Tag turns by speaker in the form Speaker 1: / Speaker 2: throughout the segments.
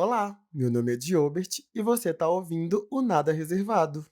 Speaker 1: Olá, meu nome é Diobert e você está ouvindo o Nada Reservado.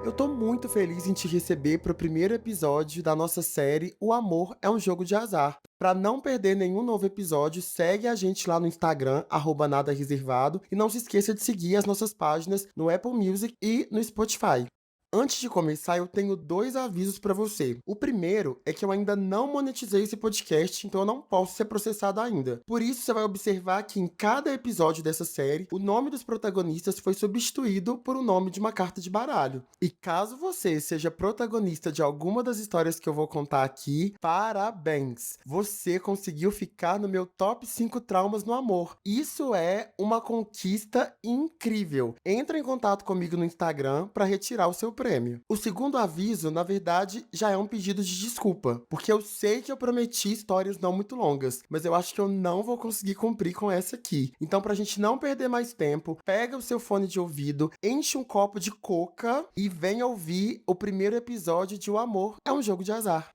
Speaker 1: Eu tô muito feliz em te receber para o primeiro episódio da nossa série O Amor é um Jogo de Azar. Para não perder nenhum novo episódio, segue a gente lá no Instagram, @nada reservado, e não se esqueça de seguir as nossas páginas no Apple Music e no Spotify. Antes de começar, eu tenho dois avisos para você. O primeiro é que eu ainda não monetizei esse podcast, então eu não posso ser processado ainda. Por isso, você vai observar que em cada episódio dessa série, o nome dos protagonistas foi substituído por o nome de uma carta de baralho. E caso você seja protagonista de alguma das histórias que eu vou contar aqui, parabéns! Você conseguiu ficar no meu top 5 traumas no amor. Isso é uma conquista incrível. Entre em contato comigo no Instagram para retirar o seu prêmio. O segundo aviso, na verdade, já é um pedido de desculpa, porque eu sei que eu prometi histórias não muito longas, mas eu acho que eu não vou conseguir cumprir com essa aqui. Então, pra gente não perder mais tempo, pega o seu fone de ouvido, enche um copo de coca e vem ouvir o primeiro episódio de O Amor é um Jogo de Azar.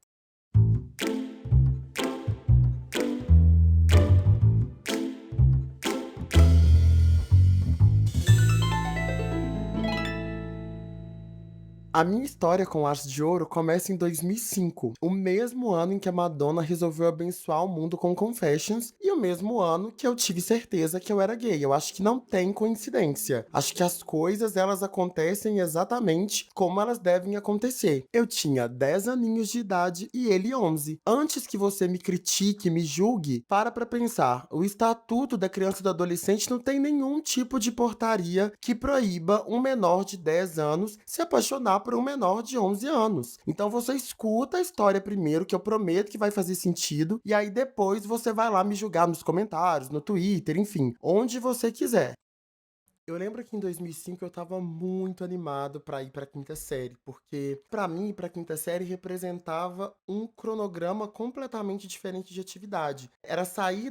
Speaker 1: A minha história com Arte de Ouro começa em 2005, o mesmo ano em que a Madonna resolveu abençoar o mundo com Confessions e o mesmo ano que eu tive certeza que eu era gay. Eu acho que não tem coincidência. Acho que as coisas elas acontecem exatamente como elas devem acontecer. Eu tinha 10 aninhos de idade e ele 11. Antes que você me critique, me julgue, para pra pensar. O Estatuto da Criança e do Adolescente não tem nenhum tipo de portaria que proíba um menor de 10 anos se apaixonar por um menor de 11 anos. Então você escuta a história primeiro, que eu prometo que vai fazer sentido, e aí depois você vai lá me julgar nos comentários, no Twitter, enfim, onde você quiser. Eu lembro que em 2005 eu estava muito animado para ir para quinta série, porque para mim ir para quinta série representava um cronograma completamente diferente de atividade. Era sair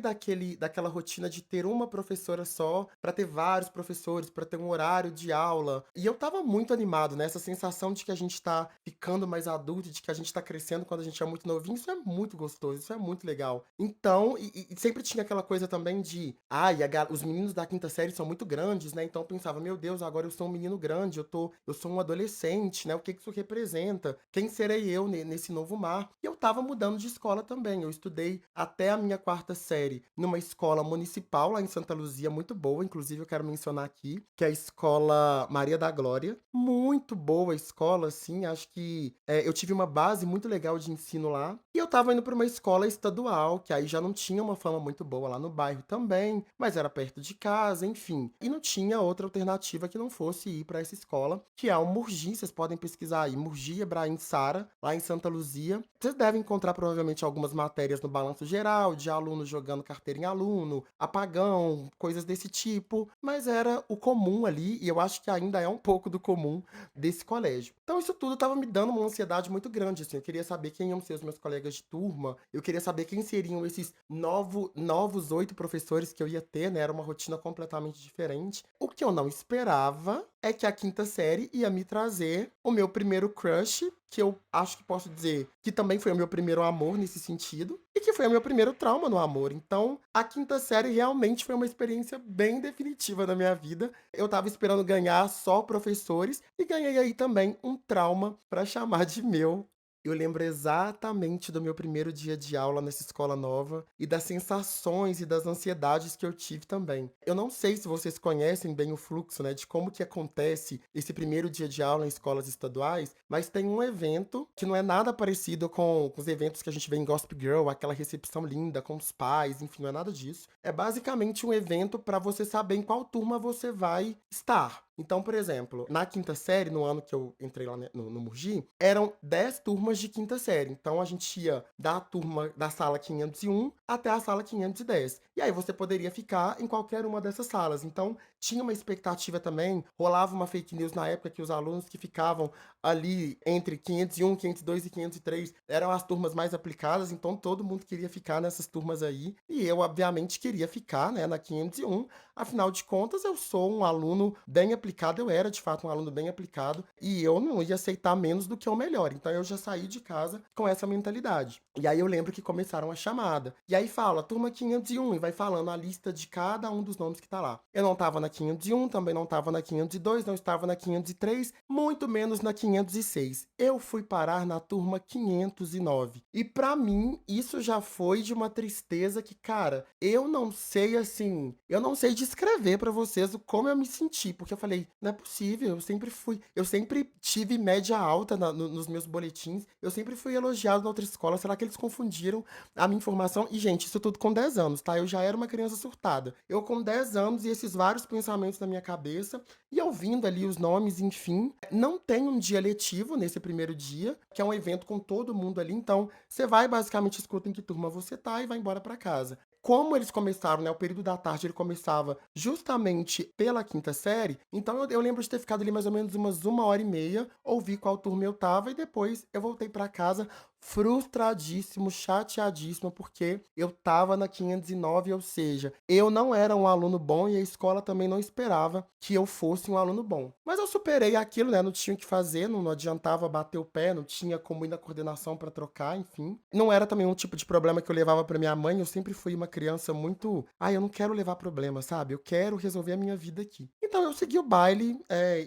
Speaker 1: daquela rotina de ter uma professora só para ter vários professores, para ter um horário de aula. E eu estava muito animado, né? Essa sensação de que a gente tá ficando mais adulto, de que a gente tá crescendo quando a gente é muito novinho, isso é muito gostoso, isso é muito legal. Então, e sempre tinha aquela coisa também de, ai, os meninos da quinta série são muito grandes, né? Então eu pensava, meu Deus, agora eu sou um menino grande, eu sou um adolescente, né? O que que isso representa? Quem serei eu nesse novo mar? E eu tava mudando de escola também. Eu estudei até a minha quarta série numa escola municipal lá em Santa Luzia, muito boa, inclusive eu quero mencionar aqui, que é a Escola Maria da Glória. Muito boa a escola, assim, acho que eu tive uma base muito legal de ensino lá. E eu tava indo pra uma escola estadual, que aí já não tinha uma fama muito boa lá no bairro também, mas era perto de casa, enfim. E não tinha outra alternativa que não fosse ir pra essa escola, que é o Murgi, vocês podem pesquisar aí, Murgi Ebrahim Sara, lá em Santa Luzia. Vocês devem encontrar provavelmente algumas matérias no balanço geral, de aluno jogando carteira em aluno, apagão, coisas desse tipo, mas era o comum ali, e eu acho que ainda é um pouco do comum desse colégio. Então isso tudo estava me dando uma ansiedade muito grande, assim, eu queria saber quem iam ser os meus colegas de turma, eu queria saber quem seriam esses novos 8 professores que eu ia ter, né, era uma rotina completamente diferente. O que eu não esperava é que a quinta série ia me trazer o meu primeiro crush, que eu acho que posso dizer que também foi o meu primeiro amor nesse sentido, e que foi o meu primeiro trauma no amor. Então, a quinta série realmente foi uma experiência bem definitiva na minha vida. Eu tava esperando ganhar só professores e ganhei aí também um trauma pra chamar de meu. Eu lembro exatamente do meu primeiro dia de aula nessa escola nova e das sensações e das ansiedades que eu tive também. Eu não sei se vocês conhecem bem o fluxo, né, de como que acontece esse primeiro dia de aula em escolas estaduais, mas tem um evento que não é nada parecido com os eventos que a gente vê em Gossip Girl, aquela recepção linda com os pais, enfim, não é nada disso. É basicamente um evento para você saber em qual turma você vai estar. Então, por exemplo, na quinta série, no ano que eu entrei lá no Mogi, eram 10 turmas de quinta série. Então, a gente ia da turma da sala 501 até a sala 510. E aí você poderia ficar em qualquer uma dessas salas. Então, tinha uma expectativa também, rolava uma fake news na época que os alunos que ficavam ali entre 501, 502 e 503 eram as turmas mais aplicadas, então todo mundo queria ficar nessas turmas aí, e eu obviamente queria ficar, né, na 501. Afinal de contas eu sou um aluno bem aplicado, eu era de fato um aluno bem aplicado, e eu não ia aceitar menos do que o melhor, então eu já saí de casa com essa mentalidade. E aí eu lembro que começaram a chamada, e aí fala turma 501 e vai falando a lista de cada um dos nomes que tá lá. Eu não estava na 501, também não estava na 502, não estava na 503, muito menos na 506. Eu fui parar na turma 509. E pra mim, isso já foi de uma tristeza que, cara, eu não sei assim, eu não sei descrever pra vocês o como eu me senti, porque eu falei, não é possível, eu sempre tive média alta nos meus boletins, eu sempre fui elogiado na outra escola, será que eles confundiram a minha informação? E, gente, isso tudo com 10 anos, tá? Eu já era uma criança surtada. Eu com 10 anos e esses vários pensamentos na minha cabeça, e ouvindo ali os nomes, enfim. Não tem um dia letivo nesse primeiro dia, que é um evento com todo mundo ali, então você vai, basicamente escuta em que turma você tá e vai embora pra casa. Como eles começaram, né, o período da tarde ele começava justamente pela quinta série, então eu lembro de ter ficado ali mais ou menos umas 1 hora e meia, ouvi qual turma eu tava e depois eu voltei pra casa frustradíssimo, chateadíssimo, porque eu tava na 509, ou seja, eu não era um aluno bom e a escola também não esperava que eu fosse um aluno bom. Mas eu superei aquilo, né? Não tinha o que fazer, não adiantava bater o pé, não tinha como ir na coordenação para trocar, enfim. Não era também um tipo de problema que eu levava para minha mãe, eu sempre fui uma criança muito, eu não quero levar problema, sabe? Eu quero resolver a minha vida aqui. Então eu segui o baile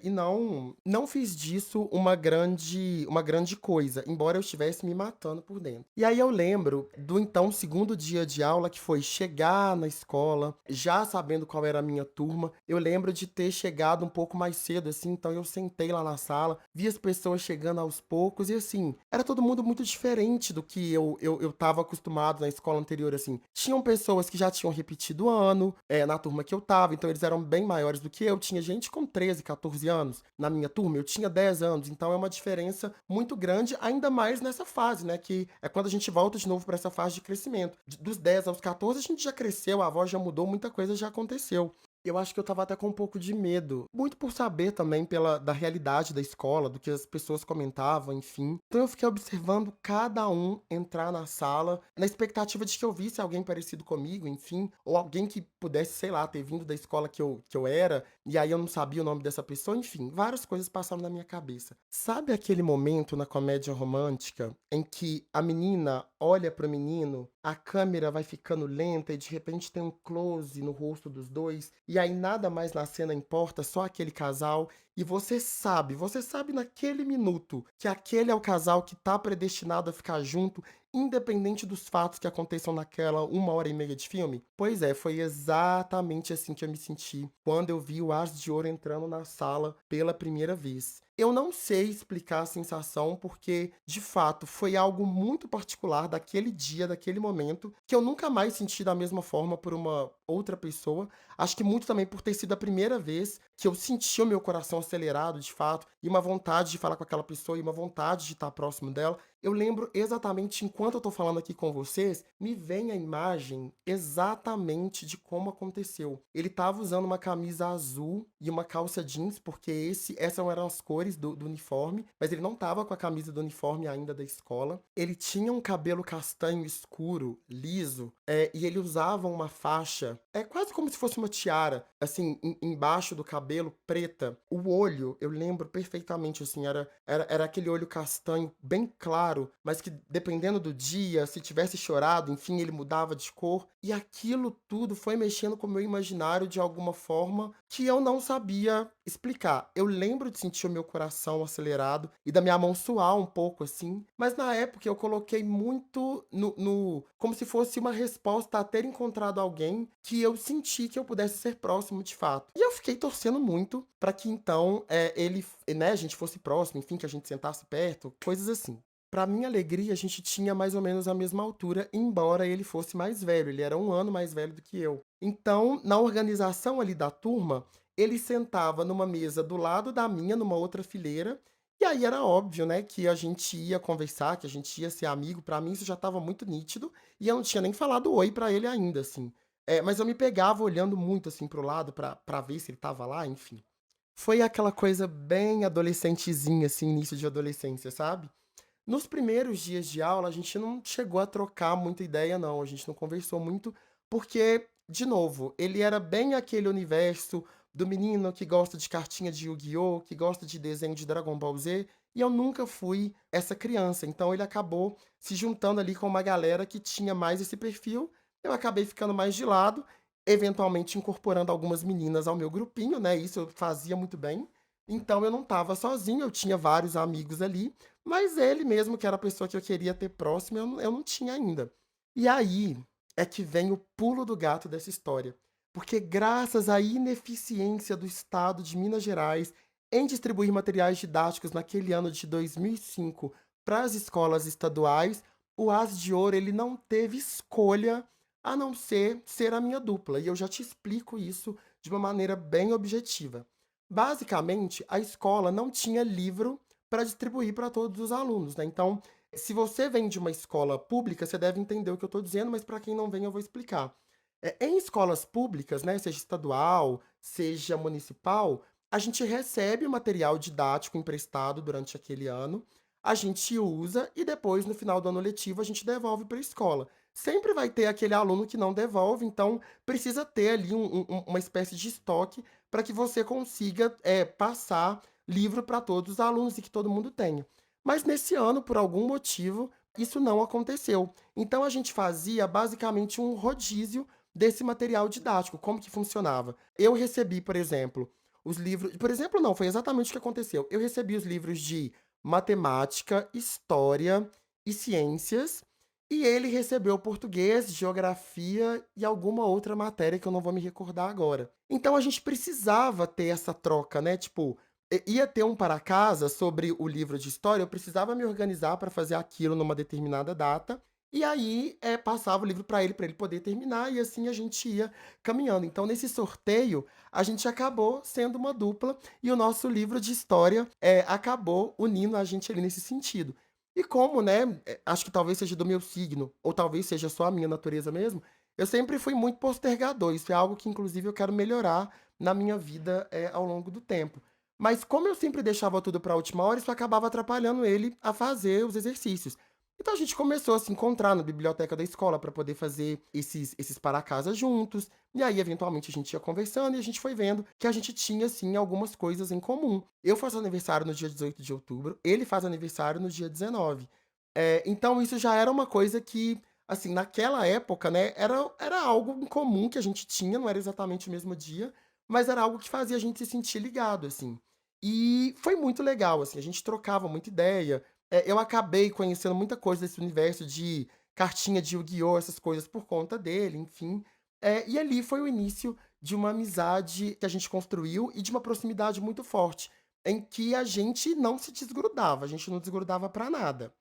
Speaker 1: e não fiz disso uma grande coisa, embora eu estivesse me matando por dentro. E aí eu lembro do então segundo dia de aula, que foi chegar na escola, já sabendo qual era a minha turma. Eu lembro de ter chegado um pouco mais cedo, assim, então eu sentei lá na sala, vi as pessoas chegando aos poucos, e assim, era todo mundo muito diferente do que eu tava acostumado na escola anterior, assim. Tinham pessoas que já tinham repetido ano, na turma que eu tava, então eles eram bem maiores do que eu. Tinha gente com 13, 14 anos na minha turma, eu tinha 10 anos, então é uma diferença muito grande, ainda mais nessa fase, né, que é quando a gente volta de novo para essa fase de crescimento. Dos 10 aos 14 a gente já cresceu, a voz já mudou, muita coisa já aconteceu. Eu acho que eu estava até com um pouco de medo, muito por saber também da realidade da escola, do que as pessoas comentavam, enfim. Então eu fiquei observando cada um entrar na sala, na expectativa de que eu visse alguém parecido comigo, enfim, ou alguém que pudesse, sei lá, ter vindo da escola que eu era, e aí eu não sabia o nome dessa pessoa, enfim, várias coisas passaram na minha cabeça. Sabe aquele momento na comédia romântica em que a menina olha pro menino, a câmera vai ficando lenta e de repente tem um close no rosto dos dois, e aí nada mais na cena importa, só aquele casal, e você sabe naquele minuto que aquele é o casal que tá predestinado a ficar junto, independente dos fatos que aconteçam naquela 1 hora e meia de filme? Pois é, foi exatamente assim que eu me senti quando eu vi o As de Ouro entrando na sala pela primeira vez. Eu não sei explicar a sensação, porque, de fato, foi algo muito particular daquele dia, daquele momento, que eu nunca mais senti da mesma forma por uma outra pessoa. Acho que muito também por ter sido a primeira vez que eu senti o meu coração acelerado, de fato, e uma vontade de falar com aquela pessoa, e uma vontade de estar próximo dela. Eu lembro exatamente, enquanto eu tô falando aqui com vocês, me vem a imagem exatamente de como aconteceu. Ele estava usando uma camisa azul e uma calça jeans, porque essas eram as cores do uniforme, mas ele não estava com a camisa do uniforme ainda da escola. Ele tinha um cabelo castanho escuro, liso, e ele usava uma faixa, quase como se fosse uma tiara, assim, embaixo do cabelo, preta. O olho, eu lembro perfeitamente, assim, era aquele olho castanho bem claro, mas que dependendo do dia, se tivesse chorado, enfim, ele mudava de cor. E aquilo tudo foi mexendo com o meu imaginário de alguma forma que eu não sabia explicar. Eu lembro de sentir o meu coração acelerado e da minha mão suar um pouco assim, mas na época eu coloquei muito como se fosse uma resposta a ter encontrado alguém que eu senti que eu pudesse ser próximo de fato. E eu fiquei torcendo muito para que então ele, né, a gente fosse próximo, enfim, que a gente sentasse perto, coisas assim. Pra minha alegria, a gente tinha mais ou menos a mesma altura, embora ele fosse mais velho, ele era 1 ano mais velho do que eu. Então, na organização ali da turma, ele sentava numa mesa do lado da minha, numa outra fileira, e aí era óbvio, né, que a gente ia conversar, que a gente ia ser amigo. Pra mim isso já estava muito nítido, e eu não tinha nem falado oi pra ele ainda, assim. Mas eu me pegava olhando muito, assim, para o lado pra ver se ele estava lá, enfim. Foi aquela coisa bem adolescentezinha, assim, início de adolescência, sabe. Nos primeiros dias de aula, a gente não chegou a trocar muita ideia não, a gente não conversou muito, porque, de novo, ele era bem aquele universo do menino que gosta de cartinha de Yu-Gi-Oh!, que gosta de desenho de Dragon Ball Z, e eu nunca fui essa criança, então ele acabou se juntando ali com uma galera que tinha mais esse perfil, eu acabei ficando mais de lado, eventualmente incorporando algumas meninas ao meu grupinho, né, isso eu fazia muito bem, então eu não estava sozinho, eu tinha vários amigos ali, mas ele mesmo, que era a pessoa que eu queria ter próximo, eu não tinha ainda. E aí é que vem o pulo do gato dessa história. Porque graças à ineficiência do Estado de Minas Gerais em distribuir materiais didáticos naquele ano de 2005 para as escolas estaduais, o As de Ouro ele não teve escolha a não ser a minha dupla. E eu já te explico isso de uma maneira bem objetiva. Basicamente, a escola não tinha livro para distribuir para todos os alunos, né. Então, se você vem de uma escola pública, você deve entender o que eu estou dizendo, mas para quem não vem eu vou explicar. Em escolas públicas, né, seja estadual, seja municipal, a gente recebe o material didático emprestado durante aquele ano, a gente usa e depois, no final do ano letivo, a gente devolve para a escola. Sempre vai ter aquele aluno que não devolve, então precisa ter ali uma espécie de estoque para que você consiga, passar livro para todos os alunos e que todo mundo tenha. Mas nesse ano, por algum motivo, isso não aconteceu. Então a gente fazia basicamente um rodízio desse material didático. Como que funcionava? Eu recebi, por exemplo, os livros. Por exemplo, não, foi exatamente o que aconteceu. Eu recebi os livros de matemática, história e ciências. E ele recebeu português, geografia e alguma outra matéria que eu não vou me recordar agora. Então a gente precisava ter essa troca, né? Tipo, ia ter um para casa sobre o livro de história, eu precisava me organizar para fazer aquilo numa determinada data, e aí, passava o livro para ele poder terminar, e assim a gente ia caminhando. Então, nesse sorteio, a gente acabou sendo uma dupla, e o nosso livro de história, acabou unindo a gente ali nesse sentido. E como, né, acho que talvez seja do meu signo, ou talvez seja só a minha natureza mesmo, eu sempre fui muito postergador, isso é algo que inclusive eu quero melhorar na minha vida, ao longo do tempo. Mas como eu sempre deixava tudo para a última hora, isso acabava atrapalhando ele a fazer os exercícios. Então a gente começou a se encontrar na biblioteca da escola para poder fazer esses para casa juntos. E aí, eventualmente, a gente ia conversando e a gente foi vendo que a gente tinha, assim, algumas coisas em comum. Eu faço aniversário no dia 18 de outubro, ele faz aniversário no dia 19. Então isso já era uma coisa que, assim, naquela época, né, era algo em comum que a gente tinha, não era exatamente o mesmo dia, mas era algo que fazia a gente se sentir ligado, assim. E foi muito legal, assim, a gente trocava muita ideia. Eu acabei conhecendo muita coisa desse universo de cartinha de Yu-Gi-Oh!, essas coisas por conta dele, enfim. E ali foi o início de uma amizade que a gente construiu e de uma proximidade muito forte, em que a gente não se desgrudava, a gente não desgrudava pra nada.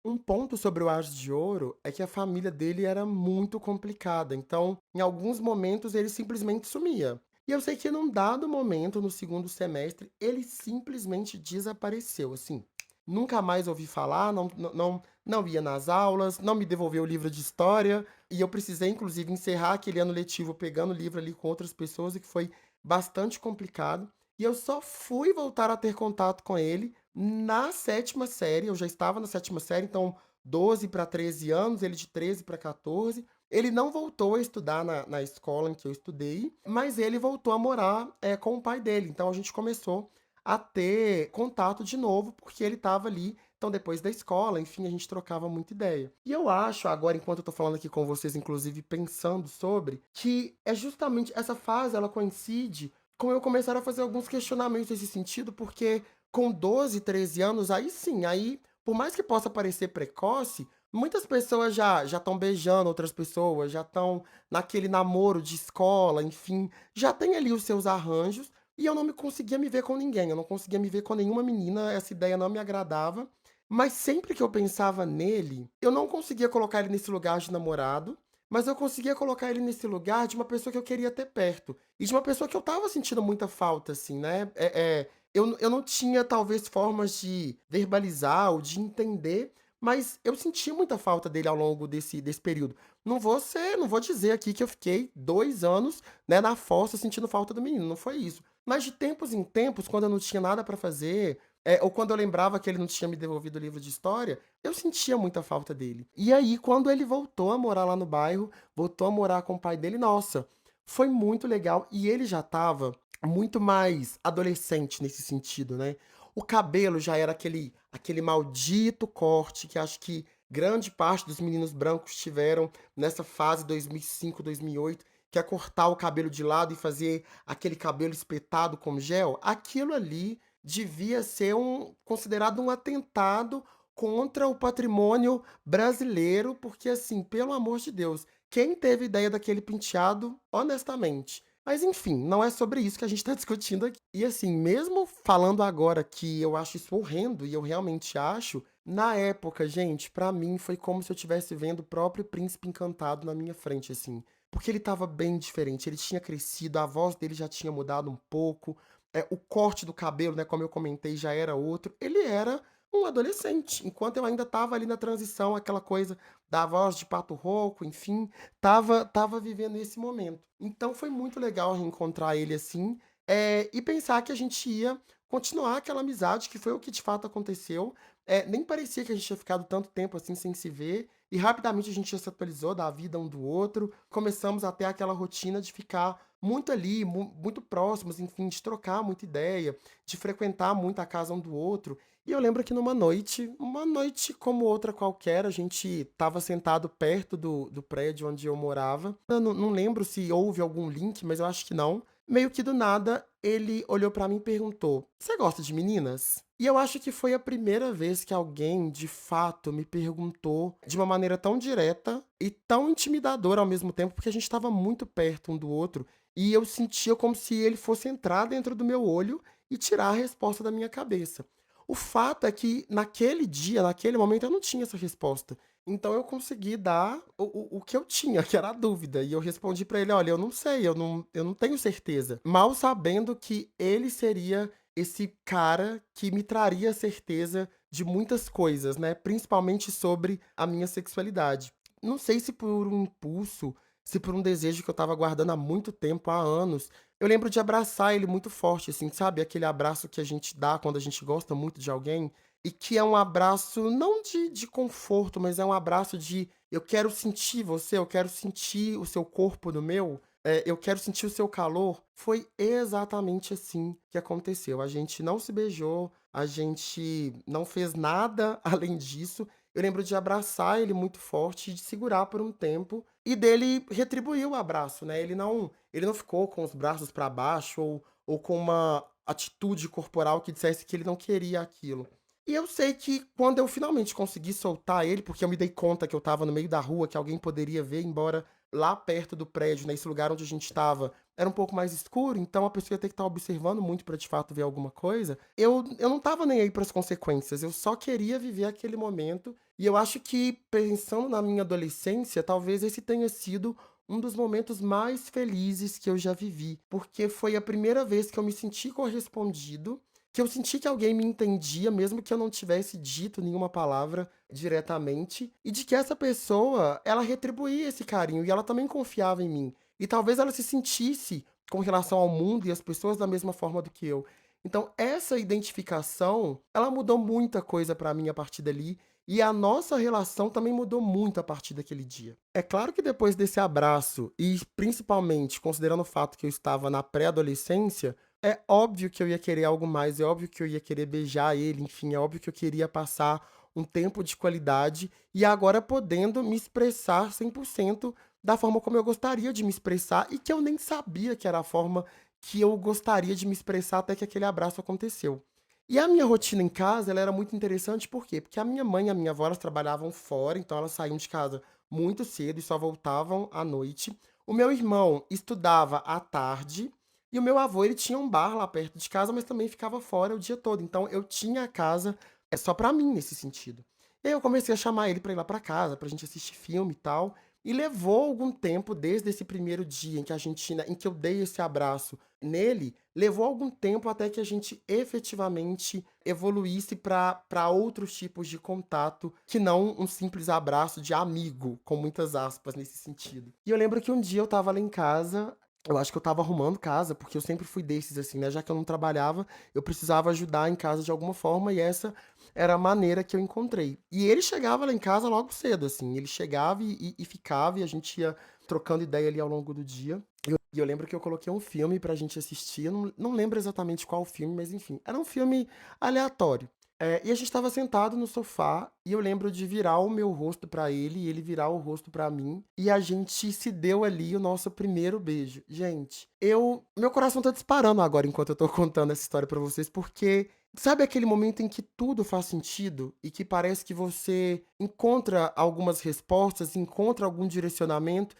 Speaker 1: Um ponto sobre o As de Ouro é que a família dele era muito complicada, então, em alguns momentos, ele simplesmente sumia. E eu sei que num dado momento, no segundo semestre, ele simplesmente desapareceu, assim. Nunca mais ouvi falar, não ia nas aulas, não me devolveu o livro de história, e eu precisei, inclusive, encerrar aquele ano letivo pegando o livro ali com outras pessoas, o que foi bastante complicado. E eu só fui voltar a ter contato com ele na sétima série, eu já estava na sétima série, então 12 para 13 anos, ele de 13 para 14. Ele não voltou a estudar na escola em que eu estudei, mas ele voltou a morar com o pai dele. Então a gente começou a ter contato de novo, porque ele estava ali. Então, depois da escola, enfim, a gente trocava muita ideia. E eu acho, agora, enquanto eu tô falando aqui com vocês, inclusive pensando sobre, que é justamente essa fase, ela coincide com eu começar a fazer alguns questionamentos nesse sentido, porque com 12, 13 anos, aí sim, aí, por mais que possa parecer precoce, muitas pessoas já estão beijando outras pessoas, já estão naquele namoro de escola, enfim, já tem ali os seus arranjos, e eu não me conseguia me ver com ninguém, eu não conseguia me ver com nenhuma menina, essa ideia não me agradava, mas sempre que eu pensava nele, eu não conseguia colocar ele nesse lugar de namorado, mas eu conseguia colocar ele nesse lugar de uma pessoa que eu queria ter perto, e de uma pessoa que eu estava sentindo muita falta, assim, né, eu não tinha talvez formas de verbalizar ou de entender, mas eu senti muita falta dele ao longo desse período. Não vou dizer aqui que eu fiquei 2 anos, né, na fossa sentindo falta do menino, não foi isso. Mas de tempos em tempos, quando eu não tinha nada pra fazer, ou quando eu lembrava que ele não tinha me devolvido o livro de história, eu sentia muita falta dele. E aí, quando ele voltou a morar lá no bairro, voltou a morar com o pai dele, nossa, foi muito legal. E ele já estava muito mais adolescente nesse sentido, né? O cabelo já era aquele maldito corte que acho que grande parte dos meninos brancos tiveram nessa fase 2005, 2008, que é cortar o cabelo de lado e fazer aquele cabelo espetado com gel. Aquilo ali devia ser considerado um atentado contra o patrimônio brasileiro, porque assim, pelo amor de Deus, quem teve ideia daquele penteado, honestamente? Mas enfim, não é sobre isso que a gente está discutindo aqui. E assim, mesmo falando agora que eu acho isso horrendo, e eu realmente acho, na época, gente, pra mim foi como se eu estivesse vendo o próprio Príncipe Encantado na minha frente, assim. Porque ele estava bem diferente, ele tinha crescido, a voz dele já tinha mudado um pouco, o corte do cabelo, né, como eu comentei, já era outro. Ele era um adolescente, enquanto eu ainda estava ali na transição, aquela coisa da voz de pato rouco, enfim, tava vivendo esse momento. Então foi muito legal reencontrar ele assim, e pensar que a gente ia continuar aquela amizade, que foi o que de fato aconteceu. Nem parecia que a gente tinha ficado tanto tempo assim sem se ver, e rapidamente a gente já se atualizou da vida um do outro. Começamos a ter aquela rotina de ficar muito ali, muito próximos, enfim, de trocar muita ideia, de frequentar muito a casa um do outro. E eu lembro que numa noite, uma noite como outra qualquer, a gente estava sentado perto do prédio onde eu morava. Eu não lembro se houve algum link, mas eu acho que não. Meio que do nada, ele olhou pra mim e perguntou: "Você gosta de meninas?" E eu acho que foi a primeira vez que alguém, de fato, me perguntou de uma maneira tão direta e tão intimidadora ao mesmo tempo, porque a gente estava muito perto um do outro, e eu sentia como se ele fosse entrar dentro do meu olho e tirar a resposta da minha cabeça. O fato é que naquele dia, naquele momento, eu não tinha essa resposta. Então eu consegui dar o que eu tinha, que era a dúvida. E eu respondi pra ele: "Olha, eu não sei, eu não tenho certeza". Mal sabendo que ele seria esse cara que me traria certeza de muitas coisas, né, principalmente sobre a minha sexualidade. Não sei se por um impulso, se por um desejo que eu estava guardando há muito tempo, há anos, eu lembro de abraçar ele muito forte, assim, sabe, aquele abraço que a gente dá quando a gente gosta muito de alguém, e que é um abraço não de conforto, mas é um abraço de: "Eu quero sentir você, eu quero sentir o seu corpo no meu, eu quero sentir o seu calor". Foi exatamente assim que aconteceu. A gente não se beijou, a gente não fez nada além disso. Eu lembro de abraçar ele muito forte, de segurar por um tempo e dele retribuir o abraço, né. Ele não ficou com os braços para baixo ou com uma atitude corporal que dissesse que ele não queria aquilo. E eu sei que quando eu finalmente consegui soltar ele, porque eu me dei conta que eu estava no meio da rua, que alguém poderia ver, embora lá perto do prédio, nesse lugar onde a gente estava, era um pouco mais escuro, então a pessoa ia ter que estar observando muito para de fato ver alguma coisa. Eu não estava nem aí para as consequências, eu só queria viver aquele momento. E eu acho que, pensando na minha adolescência, talvez esse tenha sido um dos momentos mais felizes que eu já vivi, porque foi a primeira vez que eu me senti correspondido, que eu senti que alguém me entendia, mesmo que eu não tivesse dito nenhuma palavra diretamente, e de que essa pessoa, ela retribuía esse carinho e ela também confiava em mim. E talvez ela se sentisse com relação ao mundo e às pessoas da mesma forma do que eu. Então, essa identificação, ela mudou muita coisa pra mim a partir dali, e a nossa relação também mudou muito a partir daquele dia. É claro que depois desse abraço, e principalmente considerando o fato que eu estava na pré-adolescência, é óbvio que eu ia querer algo mais, é óbvio que eu ia querer beijar ele, enfim, é óbvio que eu queria passar um tempo de qualidade e agora podendo me expressar 100% da forma como eu gostaria de me expressar e que eu nem sabia que era a forma que eu gostaria de me expressar até que aquele abraço aconteceu. E a minha rotina em casa, ela era muito interessante, por quê? Porque a minha mãe e a minha avó, elas trabalhavam fora, então elas saíam de casa muito cedo e só voltavam à noite. O meu irmão estudava à tarde e o meu avô, ele tinha um bar lá perto de casa, mas também ficava fora o dia todo. Então eu tinha a casa só pra mim nesse sentido. E aí eu comecei a chamar ele pra ir lá pra casa, pra gente assistir filme e tal. E levou algum tempo, desde esse primeiro dia em que a gente, né, em que eu dei esse abraço nele, levou algum tempo até que a gente efetivamente evoluísse para outros tipos de contato, que não um simples abraço de amigo, com muitas aspas nesse sentido. E eu lembro que um dia eu estava lá em casa, eu acho que eu estava arrumando casa, porque eu sempre fui desses assim, né, já que eu não trabalhava, eu precisava ajudar em casa de alguma forma e essa era a maneira que eu encontrei. E ele chegava lá em casa logo cedo, assim, ele chegava e ficava, e a gente ia trocando ideia ali ao longo do dia. E eu lembro que eu coloquei um filme pra gente assistir, eu não lembro exatamente qual filme, mas enfim, era um filme aleatório. E a gente estava sentado no sofá, e eu lembro de virar o meu rosto pra ele, e ele virar o rosto pra mim, e a gente se deu ali o nosso primeiro beijo. Gente, meu coração tá disparando agora enquanto eu tô contando essa história pra vocês, porque sabe aquele momento em que tudo faz sentido e que parece que você encontra algumas respostas, encontra algum direcionamento?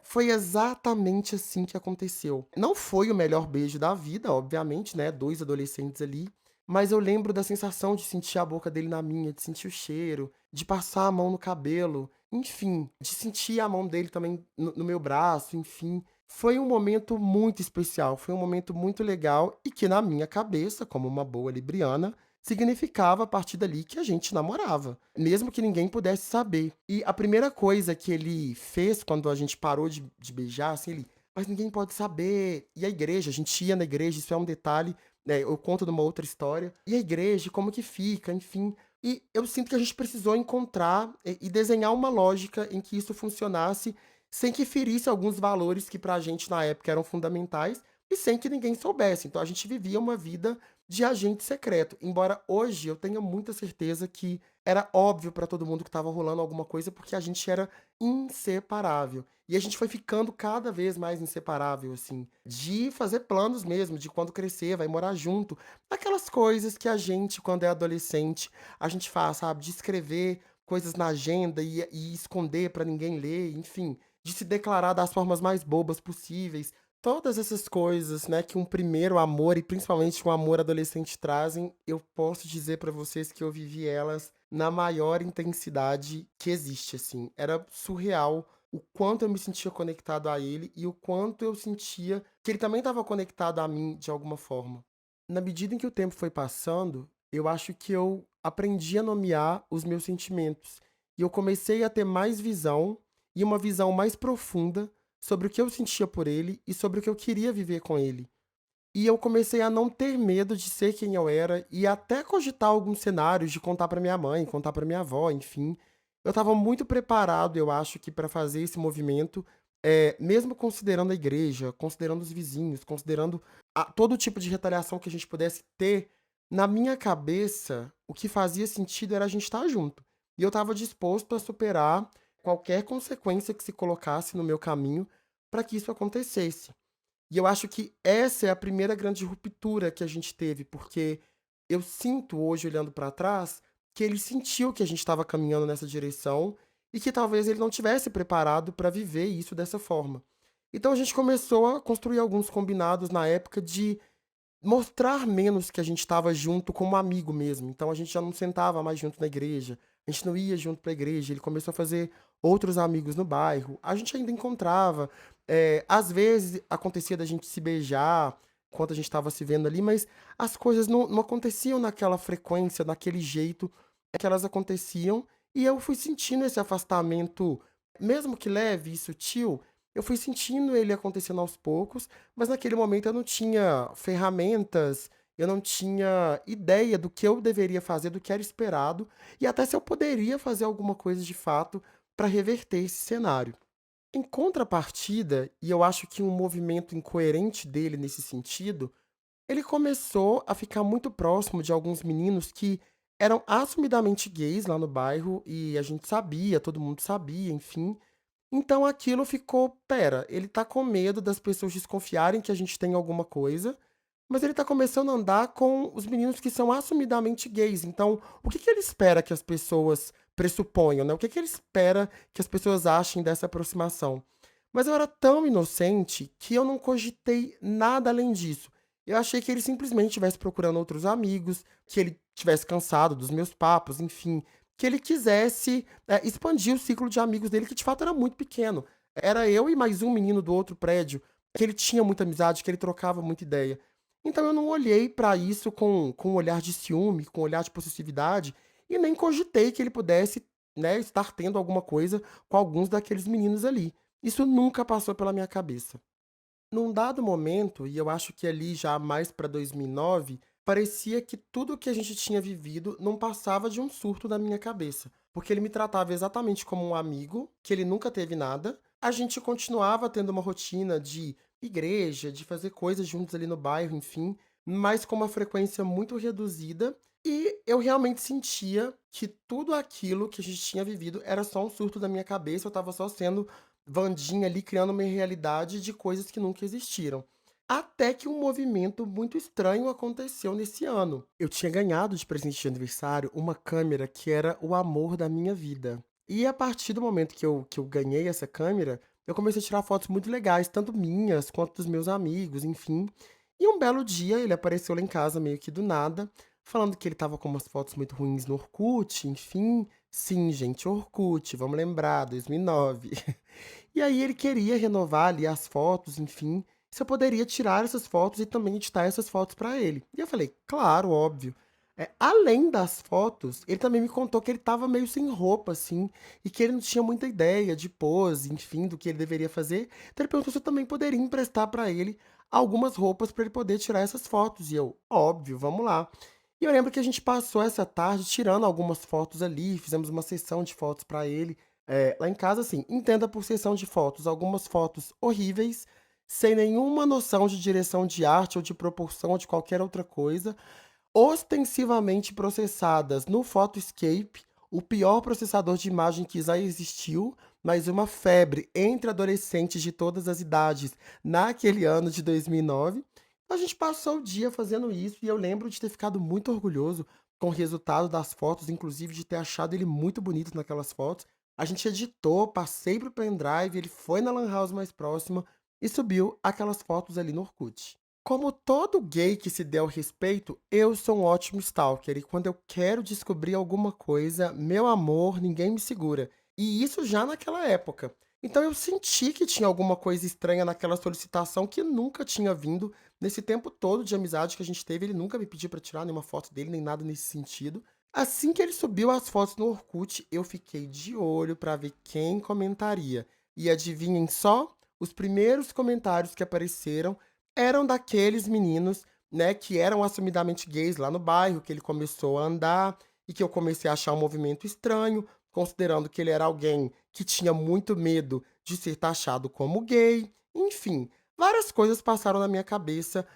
Speaker 1: Foi exatamente assim que aconteceu. Não foi o melhor beijo da vida, obviamente, né? Dois adolescentes ali. Mas eu lembro da sensação de sentir a boca dele na minha, de sentir o cheiro, de passar a mão no cabelo, enfim, de sentir a mão dele também no meu braço, enfim. Foi um momento muito especial, foi um momento muito legal e que na minha cabeça, como uma boa libriana, significava a partir dali que a gente namorava, mesmo que ninguém pudesse saber. E a primeira coisa que ele fez quando a gente parou de beijar, assim, ele, mas ninguém pode saber. E a igreja, a gente ia na igreja, isso é um detalhe, né? Eu conto numa outra história. E a igreja, como que fica, enfim. E eu sinto que a gente precisou encontrar e desenhar uma lógica em que isso funcionasse sem que ferisse alguns valores que pra gente na época eram fundamentais e sem que ninguém soubesse. Então a gente vivia uma vida de agente secreto. Embora hoje eu tenha muita certeza que era óbvio pra todo mundo que estava rolando alguma coisa, porque a gente era inseparável. E a gente foi ficando cada vez mais inseparável, assim, de fazer planos mesmo, de quando crescer, vai morar junto. Aquelas coisas que a gente, quando é adolescente, a gente faz, sabe? De escrever coisas na agenda e esconder pra ninguém ler, enfim, de se declarar das formas mais bobas possíveis. Todas essas coisas, né, que um primeiro amor e principalmente um amor adolescente trazem, eu posso dizer pra vocês que eu vivi elas na maior intensidade que existe, assim. Era surreal o quanto eu me sentia conectado a ele e o quanto eu sentia que ele também estava conectado a mim de alguma forma. Na medida em que o tempo foi passando, eu acho que eu aprendi a nomear os meus sentimentos. E eu comecei a ter mais visão e uma visão mais profunda sobre o que eu sentia por ele e sobre o que eu queria viver com ele. E eu comecei a não ter medo de ser quem eu era e até cogitar alguns cenários de contar pra minha mãe, contar pra minha avó, enfim. Eu estava muito preparado, eu acho que para fazer esse movimento, mesmo considerando a igreja, considerando os vizinhos, considerando todo tipo de retaliação que a gente pudesse ter, na minha cabeça, o que fazia sentido era a gente estar junto. E eu estava disposto a superar qualquer consequência que se colocasse no meu caminho para que isso acontecesse. E eu acho que essa é a primeira grande ruptura que a gente teve, porque eu sinto hoje, olhando para trás, que ele sentiu que a gente estava caminhando nessa direção e que talvez ele não tivesse preparado para viver isso dessa forma. Então a gente começou a construir alguns combinados na época de mostrar menos que a gente estava junto como amigo mesmo. Então a gente já não sentava mais junto na igreja, a gente não ia junto pra igreja, ele começou a fazer outros amigos no bairro. A gente ainda encontrava, às vezes acontecia da gente se beijar enquanto a gente estava se vendo ali, mas as coisas não aconteciam naquela frequência, naquele jeito que elas aconteciam, e eu fui sentindo esse afastamento, mesmo que leve e sutil, eu fui sentindo ele acontecendo aos poucos, mas naquele momento eu não tinha ferramentas, eu não tinha ideia do que eu deveria fazer, do que era esperado, e até se eu poderia fazer alguma coisa de fato para reverter esse cenário. Em contrapartida, e eu acho que um movimento incoerente dele nesse sentido, ele começou a ficar muito próximo de alguns meninos que eram assumidamente gays lá no bairro, e a gente sabia, todo mundo sabia, enfim. Então aquilo ficou, pera, ele tá com medo das pessoas desconfiarem que a gente tem alguma coisa, mas ele tá começando a andar com os meninos que são assumidamente gays. Então, o que que ele espera que as pessoas pressuponham, né? O que que ele espera que as pessoas achem dessa aproximação? Mas eu era tão inocente que eu não cogitei nada além disso. Eu achei que ele simplesmente estivesse procurando outros amigos, que ele tivesse cansado dos meus papos, enfim, que ele quisesse, expandir o ciclo de amigos dele, que de fato era muito pequeno. Era eu e mais um menino do outro prédio, que ele tinha muita amizade, que ele trocava muita ideia. Então eu não olhei pra isso com um olhar de ciúme, com um olhar de possessividade, e nem cogitei que ele pudesse, né, estar tendo alguma coisa com alguns daqueles meninos ali. Isso nunca passou pela minha cabeça. Num dado momento, e eu acho que ali já mais para 2009, parecia que tudo o que a gente tinha vivido não passava de um surto da minha cabeça, porque ele me tratava exatamente como um amigo, que ele nunca teve nada. A gente continuava tendo uma rotina de igreja, de fazer coisas juntos ali no bairro, enfim, mas com uma frequência muito reduzida. E eu realmente sentia que tudo aquilo que a gente tinha vivido era só um surto da minha cabeça, eu estava só sendo Wandinha ali criando uma realidade de coisas que nunca existiram. Até que um movimento muito estranho aconteceu nesse ano. Eu tinha ganhado de presente de aniversário uma câmera que era o amor da minha vida. E a partir do momento que eu ganhei essa câmera, eu comecei a tirar fotos muito legais, tanto minhas quanto dos meus amigos, enfim. E um belo dia ele apareceu lá em casa meio que do nada, falando que ele estava com umas fotos muito ruins no Orkut, enfim. Sim, gente, Orkut, vamos lembrar, 2009. E aí ele queria renovar ali as fotos, enfim, se eu poderia tirar essas fotos e também editar essas fotos pra ele. E eu falei: "Claro, óbvio". Além das fotos, ele também me contou que ele estava meio sem roupa, assim, e que ele não tinha muita ideia de pose, enfim, do que ele deveria fazer. Então ele perguntou se eu também poderia emprestar pra ele algumas roupas pra ele poder tirar essas fotos. E eu: "Óbvio, vamos lá". E eu lembro que a gente passou essa tarde tirando algumas fotos ali, fizemos uma sessão de fotos pra ele. Lá em casa, assim, entenda por sessão de fotos, algumas fotos horríveis, sem nenhuma noção de direção de arte ou de proporção ou de qualquer outra coisa, ostensivamente processadas no Photoscape, o pior processador de imagem que já existiu, mas uma febre entre adolescentes de todas as idades naquele ano de 2009. A gente passou o dia fazendo isso e eu lembro de ter ficado muito orgulhoso com o resultado das fotos, inclusive de ter achado ele muito bonito naquelas fotos. A gente editou, passei para o pendrive, ele foi na lan house mais próxima e subiu aquelas fotos ali no Orkut. Como todo gay que se der o respeito, eu sou um ótimo stalker e quando eu quero descobrir alguma coisa, meu amor, ninguém me segura. E isso já naquela época. Então eu senti que tinha alguma coisa estranha naquela solicitação que nunca tinha vindo nesse tempo todo de amizade que a gente teve. Ele nunca me pediu pra tirar nenhuma foto dele, nem nada nesse sentido. Assim que ele subiu as fotos no Orkut, eu fiquei de olho pra ver quem comentaria. E adivinhem só? Os primeiros comentários que apareceram eram daqueles meninos, né, que eram assumidamente gays lá no bairro, que ele começou a andar e que eu comecei a achar um movimento estranho, considerando que ele era alguém que tinha muito medo de ser taxado como gay. Enfim, várias coisas passaram na minha cabeça,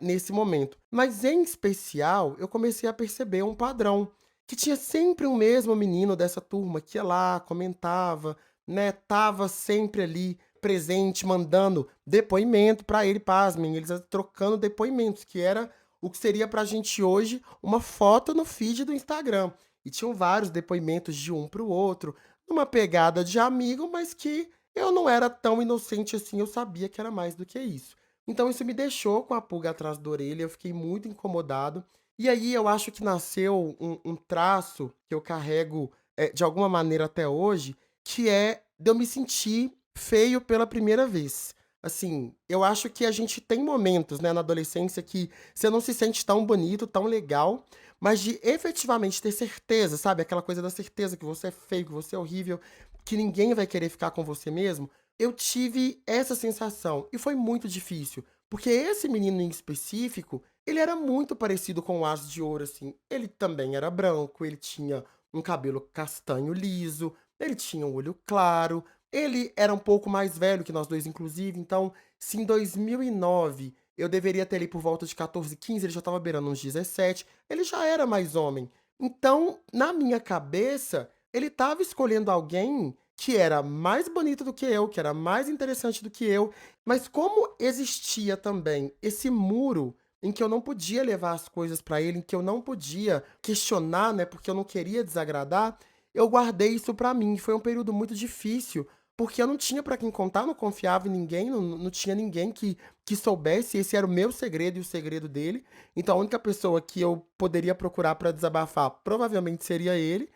Speaker 1: nesse momento. Mas em especial, eu comecei a perceber um padrão, que tinha sempre um mesmo menino dessa turma que ia lá, comentava, né, tava sempre ali presente, mandando depoimento pra ele, pasmem, eles trocando depoimentos, que era o que seria pra gente hoje uma foto no feed do Instagram. E tinham vários depoimentos de um para o outro, numa pegada de amigo, mas que eu não era tão inocente assim, eu sabia que era mais do que isso. Então isso me deixou com a pulga atrás da orelha, eu fiquei muito incomodado. E aí eu acho que nasceu um traço que eu carrego de alguma maneira até hoje, que é de eu me sentir feio pela primeira vez. Assim, eu acho que a gente tem momentos, né, na adolescência que você não se sente tão bonito, tão legal, mas de efetivamente ter certeza, sabe? Aquela coisa da certeza que você é feio, que você é horrível, que ninguém vai querer ficar com você mesmo. Eu tive essa sensação e foi muito difícil, porque esse menino em específico, ele era muito parecido com o Aço de Ouro, assim. Ele também era branco, ele tinha um cabelo castanho liso, ele tinha um olho claro, ele era um pouco mais velho que nós dois, inclusive, então, se em 2009 eu deveria ter ali por volta de 14, 15, ele já estava beirando uns 17, ele já era mais homem. Então, na minha cabeça, ele estava escolhendo alguém que era mais bonito do que eu, que era mais interessante do que eu, mas como existia também esse muro em que eu não podia levar as coisas pra ele, em que eu não podia questionar, né, porque eu não queria desagradar, eu guardei isso pra mim. Foi um período muito difícil, porque eu não tinha pra quem contar, não confiava em ninguém, não tinha ninguém que soubesse, esse era o meu segredo e o segredo dele. Então a única pessoa que eu poderia procurar pra desabafar provavelmente seria ele.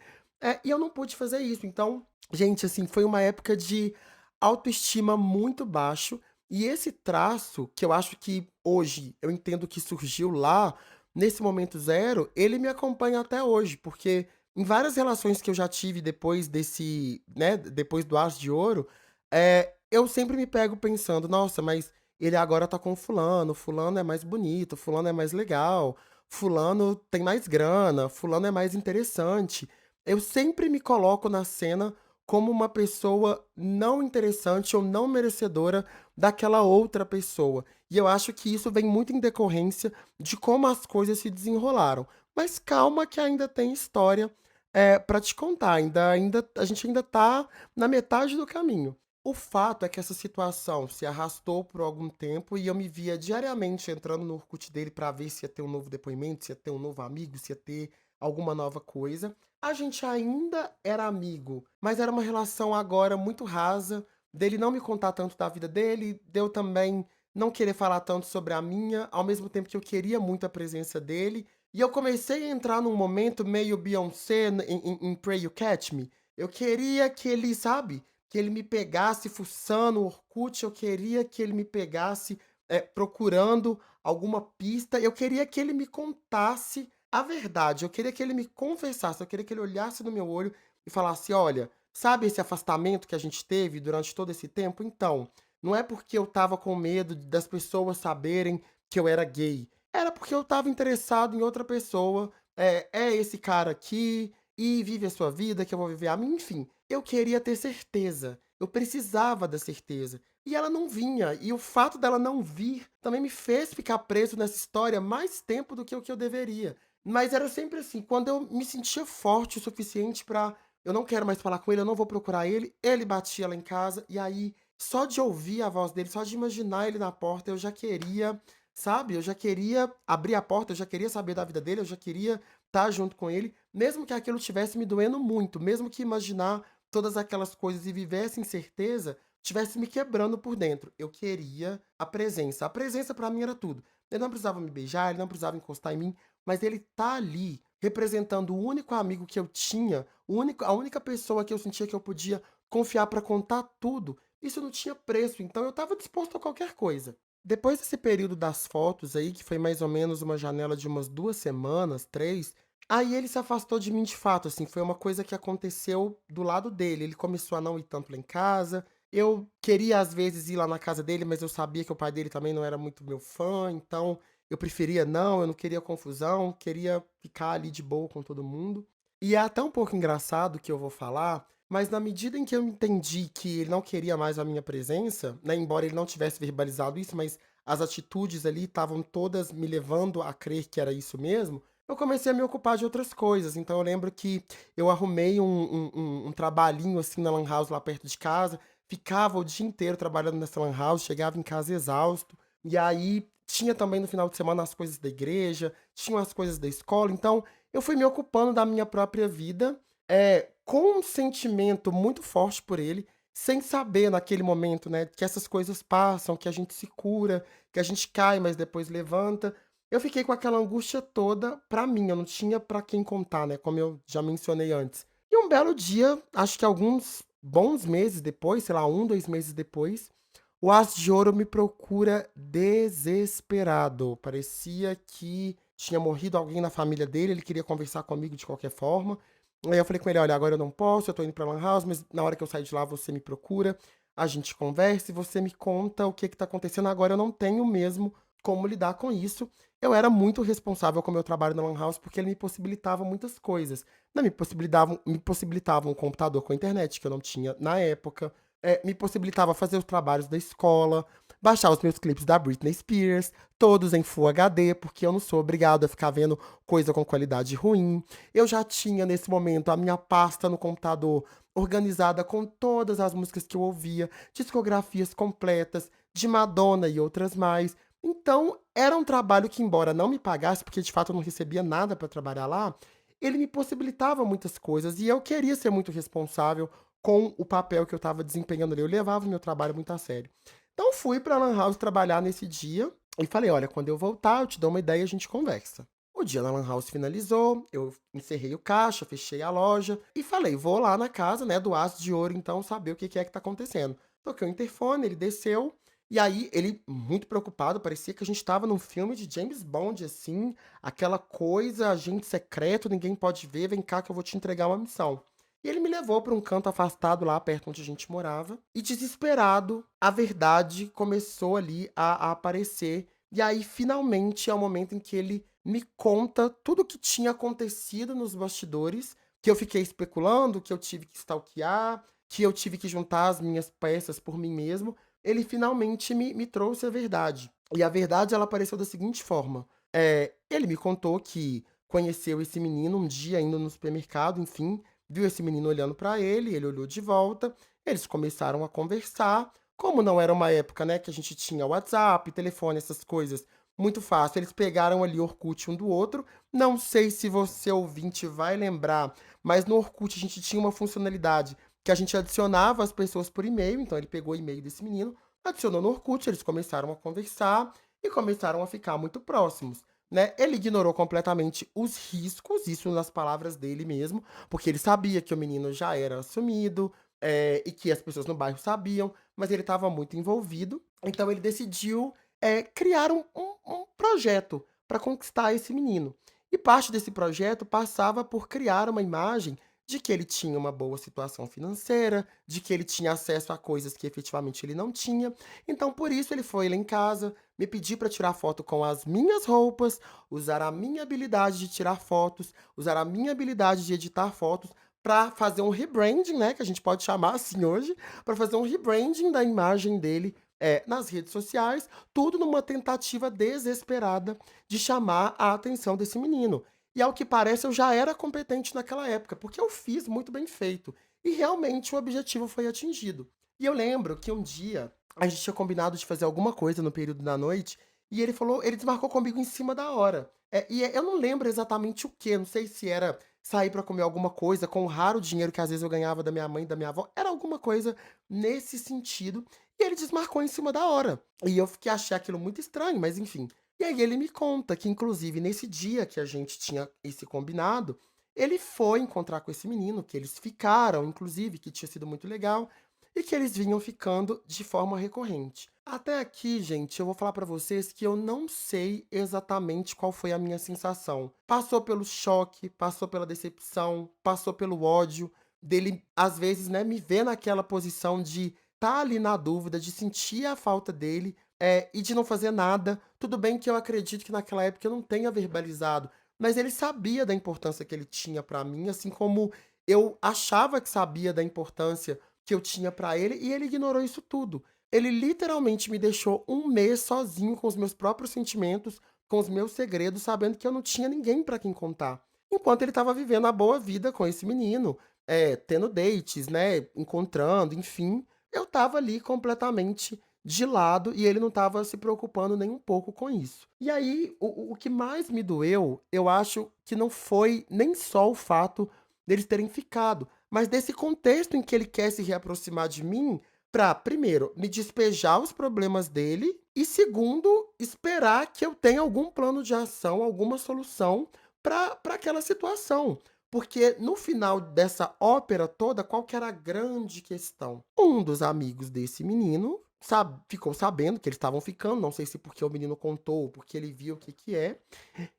Speaker 1: E eu não pude fazer isso. Então, gente, assim, foi uma época de autoestima muito baixo. E esse traço, que eu acho que hoje eu entendo que surgiu lá, nesse momento zero, ele me acompanha até hoje, porque em várias relações que eu já tive depois desse, né, depois do Aço de Ouro, eu sempre me pego pensando, nossa, mas ele agora tá com fulano, fulano é mais bonito, fulano é mais legal, fulano tem mais grana, fulano é mais interessante. Eu sempre me coloco na cena como uma pessoa não interessante ou não merecedora daquela outra pessoa. E eu acho que isso vem muito em decorrência de como as coisas se desenrolaram. Mas calma que ainda tem história, pra te contar, a gente ainda tá na metade do caminho. O fato é que essa situação se arrastou por algum tempo e eu me via diariamente entrando no Orkut dele pra ver se ia ter um novo depoimento, se ia ter um novo amigo, se ia ter alguma nova coisa. A gente ainda era amigo, mas era uma relação agora muito rasa, dele não me contar tanto da vida dele, de eu também não querer falar tanto sobre a minha, ao mesmo tempo que eu queria muito a presença dele. E eu comecei a entrar num momento meio Beyoncé em Pray You Catch Me. Eu queria que ele, sabe, que ele me pegasse fuçando o Orkut, eu queria que ele me pegasse procurando alguma pista, eu queria que ele me contasse a verdade, eu queria que ele me confessasse, eu queria que ele olhasse no meu olho e falasse: "Olha, sabe esse afastamento que a gente teve durante todo esse tempo? Então, não é porque eu estava com medo das pessoas saberem que eu era gay, era porque eu estava interessado em outra pessoa, é esse cara aqui, e vive a sua vida que eu vou viver a minha", enfim. Eu queria ter certeza, eu precisava da certeza. E ela não vinha, e o fato dela não vir também me fez ficar preso nessa história mais tempo do que o que eu deveria. Mas era sempre assim, quando eu me sentia forte o suficiente pra eu não quero mais falar com ele, eu não vou procurar ele, ele batia lá em casa, e aí só de ouvir a voz dele, só de imaginar ele na porta, eu já queria, sabe, eu já queria abrir a porta, eu já queria saber da vida dele, eu já queria estar junto com ele, mesmo que aquilo tivesse me doendo muito, mesmo que imaginar todas aquelas coisas e viver essa incerteza tivesse me quebrando por dentro. Eu queria a presença. A presença pra mim era tudo. Ele não precisava me beijar, ele não precisava encostar em mim, mas ele tá ali representando o único amigo que eu tinha, a única pessoa que eu sentia que eu podia confiar pra contar tudo. Isso não tinha preço, então eu estava disposto a qualquer coisa. Depois desse período das fotos aí, que foi mais ou menos uma janela de umas 2 semanas, 3, aí ele se afastou de mim de fato, assim, foi uma coisa que aconteceu do lado dele. Ele começou a não ir tanto lá em casa. Eu queria às vezes ir lá na casa dele, mas eu sabia que o pai dele também não era muito meu fã, então eu preferia não, eu não queria confusão, queria ficar ali de boa com todo mundo. E é até um pouco engraçado o que eu vou falar, mas na medida em que eu entendi que ele não queria mais a minha presença, né, embora ele não tivesse verbalizado isso, mas as atitudes ali estavam todas me levando a crer que era isso mesmo, eu comecei a me ocupar de outras coisas. Então eu lembro que eu arrumei um trabalhinho assim na lan house lá perto de casa, ficava o dia inteiro trabalhando nessa lan house, chegava em casa exausto, e aí tinha também no final de semana as coisas da igreja, tinham as coisas da escola, então eu fui me ocupando da minha própria vida, com um sentimento muito forte por ele, sem saber naquele momento, né, que essas coisas passam, que a gente se cura, que a gente cai, mas depois levanta. Eu fiquei com aquela angústia toda pra mim, eu não tinha pra quem contar, né, como eu já mencionei antes. E um belo dia, acho que alguns bons meses depois, sei lá, 2 meses depois, o As de Ouro me procura desesperado. Parecia que tinha morrido alguém na família dele, ele queria conversar comigo de qualquer forma. Aí eu falei com ele: "Olha, agora eu não posso, eu tô indo pra lan house, mas na hora que eu sair de lá você me procura, a gente conversa e você me conta o que que tá acontecendo. Agora eu não tenho mesmo como lidar com isso". Eu era muito responsável com o meu trabalho na lan house, porque ele me possibilitava muitas coisas. Né, me possibilitava um computador com internet, que eu não tinha na época, me possibilitava fazer os trabalhos da escola, baixar os meus clipes da Britney Spears, todos em Full HD, porque eu não sou obrigado a ficar vendo coisa com qualidade ruim. Eu já tinha, nesse momento, a minha pasta no computador organizada com todas as músicas que eu ouvia, discografias completas de Madonna e outras mais. Então, era um trabalho que, embora não me pagasse, porque de fato eu não recebia nada para trabalhar lá, ele me possibilitava muitas coisas e eu queria ser muito responsável com o papel que eu estava desempenhando ali. Eu levava o meu trabalho muito a sério. Então, fui pra lan house trabalhar nesse dia e falei: "Olha, quando eu voltar, eu te dou uma ideia e a gente conversa". O dia na lan house finalizou, eu encerrei o caixa, fechei a loja e falei: "Vou lá na casa, né, do Aço de Ouro, então, saber o que é que tá acontecendo". Toquei o interfone, ele desceu, e aí ele, muito preocupado, parecia que a gente estava num filme de James Bond, assim, aquela coisa, agente secreto, ninguém pode ver, vem cá que eu vou te entregar uma missão. E ele me levou para um canto afastado lá perto onde a gente morava, e desesperado, a verdade começou ali a aparecer. E aí, finalmente, é o momento em que ele me conta tudo o que tinha acontecido nos bastidores, que eu fiquei especulando, que eu tive que stalkear, que eu tive que juntar as minhas peças por mim mesmo. Ele finalmente me trouxe a verdade. E a verdade, ela apareceu da seguinte forma: ele me contou que conheceu esse menino um dia indo no supermercado, enfim, viu esse menino olhando pra ele olhou de volta, eles começaram a conversar. Como não era uma época, né, que a gente tinha WhatsApp, telefone, essas coisas, muito fácil, eles pegaram ali Orkut um do outro. Não sei se você ouvinte vai lembrar, mas no Orkut a gente tinha uma funcionalidade que a gente adicionava as pessoas por e-mail, então ele pegou o e-mail desse menino, adicionou no Orkut, eles começaram a conversar e começaram a ficar muito próximos, né. Ele ignorou completamente os riscos, isso nas palavras dele mesmo, porque ele sabia que o menino já era assumido, e que as pessoas no bairro sabiam, mas ele estava muito envolvido, então ele decidiu, criar um projeto para conquistar esse menino. E parte desse projeto passava por criar uma imagem de que ele tinha uma boa situação financeira, de que ele tinha acesso a coisas que efetivamente ele não tinha. Então, por isso, ele foi lá em casa, me pedir para tirar foto com as minhas roupas, usar a minha habilidade de tirar fotos, usar a minha habilidade de editar fotos para fazer um rebranding, né, que a gente pode chamar assim hoje, para fazer um rebranding da imagem dele, nas redes sociais, tudo numa tentativa desesperada de chamar a atenção desse menino. E ao que parece eu já era competente naquela época, porque eu fiz muito bem feito. E realmente o objetivo foi atingido. E eu lembro que um dia a gente tinha combinado de fazer alguma coisa no período da noite, e ele desmarcou comigo em cima da hora. Eu não lembro exatamente o que, não sei se era sair pra comer alguma coisa com o raro dinheiro que às vezes eu ganhava da minha mãe e da minha avó, era alguma coisa nesse sentido, e ele desmarcou em cima da hora. E eu fiquei achei aquilo muito estranho, mas enfim. E aí ele me conta que inclusive nesse dia que a gente tinha esse combinado, ele foi encontrar com esse menino, que eles ficaram, inclusive, que tinha sido muito legal, e que eles vinham ficando de forma recorrente. Até aqui, gente, eu vou falar pra vocês que eu não sei exatamente qual foi a minha sensação. Passou pelo choque, passou pela decepção, passou pelo ódio dele, às vezes, né, me ver naquela posição de estar ali na dúvida, de sentir a falta dele, e de não fazer nada. Tudo bem que eu acredito que naquela época eu não tenha verbalizado, mas ele sabia da importância que ele tinha pra mim, assim como eu achava que sabia da importância que eu tinha pra ele, e ele ignorou isso tudo. Ele literalmente me deixou um mês sozinho com os meus próprios sentimentos, com os meus segredos, sabendo que eu não tinha ninguém pra quem contar. Enquanto ele estava vivendo a boa vida com esse menino, tendo dates, né, encontrando, enfim, eu estava ali completamente de lado e ele não estava se preocupando nem um pouco com isso. E aí, o que mais me doeu, eu acho que não foi nem só o fato deles terem ficado, mas desse contexto em que ele quer se reaproximar de mim pra, primeiro, me despejar os problemas dele e, segundo, esperar que eu tenha algum plano de ação, alguma solução pra aquela situação. Porque no final dessa ópera toda, qual que era a grande questão? Um dos amigos desse menino ficou sabendo que eles estavam ficando, não sei se porque o menino contou ou porque ele viu o que que é,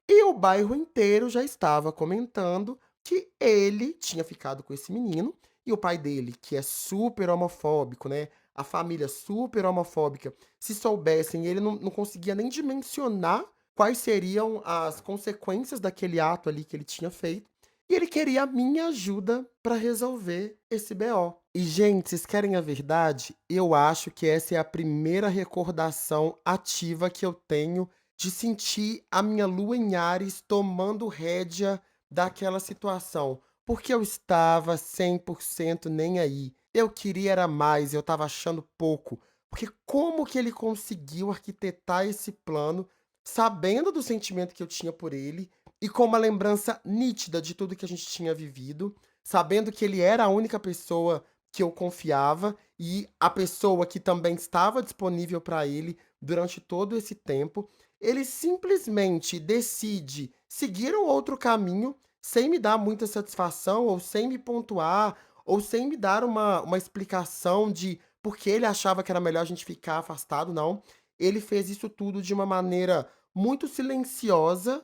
Speaker 1: e o bairro inteiro já estava comentando que ele tinha ficado com esse menino, e o pai dele, que é super homofóbico, né, a família super homofóbica, se soubessem, ele não conseguia nem dimensionar quais seriam as consequências daquele ato ali que ele tinha feito, e ele queria a minha ajuda para resolver esse BO. E, gente, vocês querem a verdade? Eu acho que essa é a primeira recordação ativa que eu tenho de sentir a minha lua em Áries tomando rédea daquela situação, porque eu estava 100% nem aí. Eu queria era mais, eu estava achando pouco, porque como que ele conseguiu arquitetar esse plano, sabendo do sentimento que eu tinha por ele e com uma lembrança nítida de tudo que a gente tinha vivido, sabendo que ele era a única pessoa que eu confiava e a pessoa que também estava disponível para ele durante todo esse tempo. ele simplesmente decide seguir um outro caminho, sem me dar muita satisfação, ou sem me pontuar, ou sem me dar uma explicação de por que ele achava que era melhor a gente ficar afastado, não. Ele fez isso tudo de uma maneira muito silenciosa,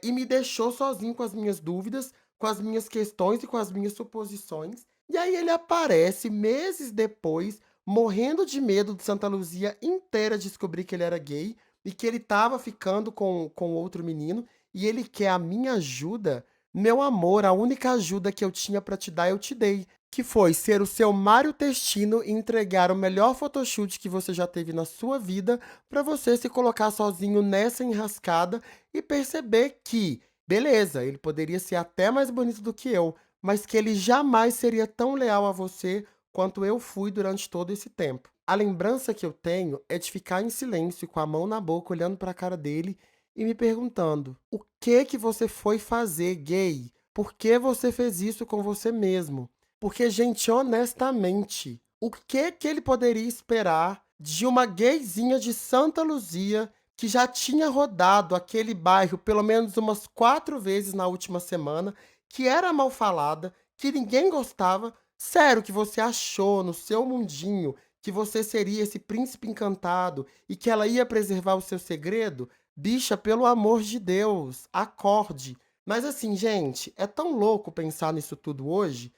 Speaker 1: e me deixou sozinho com as minhas dúvidas, com as minhas questões e com as minhas suposições. E aí ele aparece meses depois, morrendo de medo de Santa Luzia inteira descobrir que ele era gay e que ele estava ficando com outro menino, e ele quer a minha ajuda. Meu amor, a única ajuda que eu tinha pra te dar, eu te dei, que foi ser o seu Mário Testino e entregar o melhor photoshoot que você já teve na sua vida, pra você se colocar sozinho nessa enrascada e perceber que, beleza, ele poderia ser até mais bonito do que eu, mas que ele jamais seria tão leal a você quanto eu fui durante todo esse tempo. A lembrança que eu tenho é de ficar em silêncio, com a mão na boca, olhando pra cara dele e me perguntando: "O que você foi fazer, gay? Por que você fez isso com você mesmo?". Porque, gente, honestamente, o que ele poderia esperar de uma gayzinha de Santa Luzia que já tinha rodado aquele bairro pelo menos umas 4 vezes na última semana, que era mal falada, que ninguém gostava. Sério que você achou no seu mundinho que você seria esse príncipe encantado e que ela ia preservar o seu segredo? Bicha, pelo amor de Deus, acorde. Mas assim, gente, é tão louco pensar nisso tudo hoje,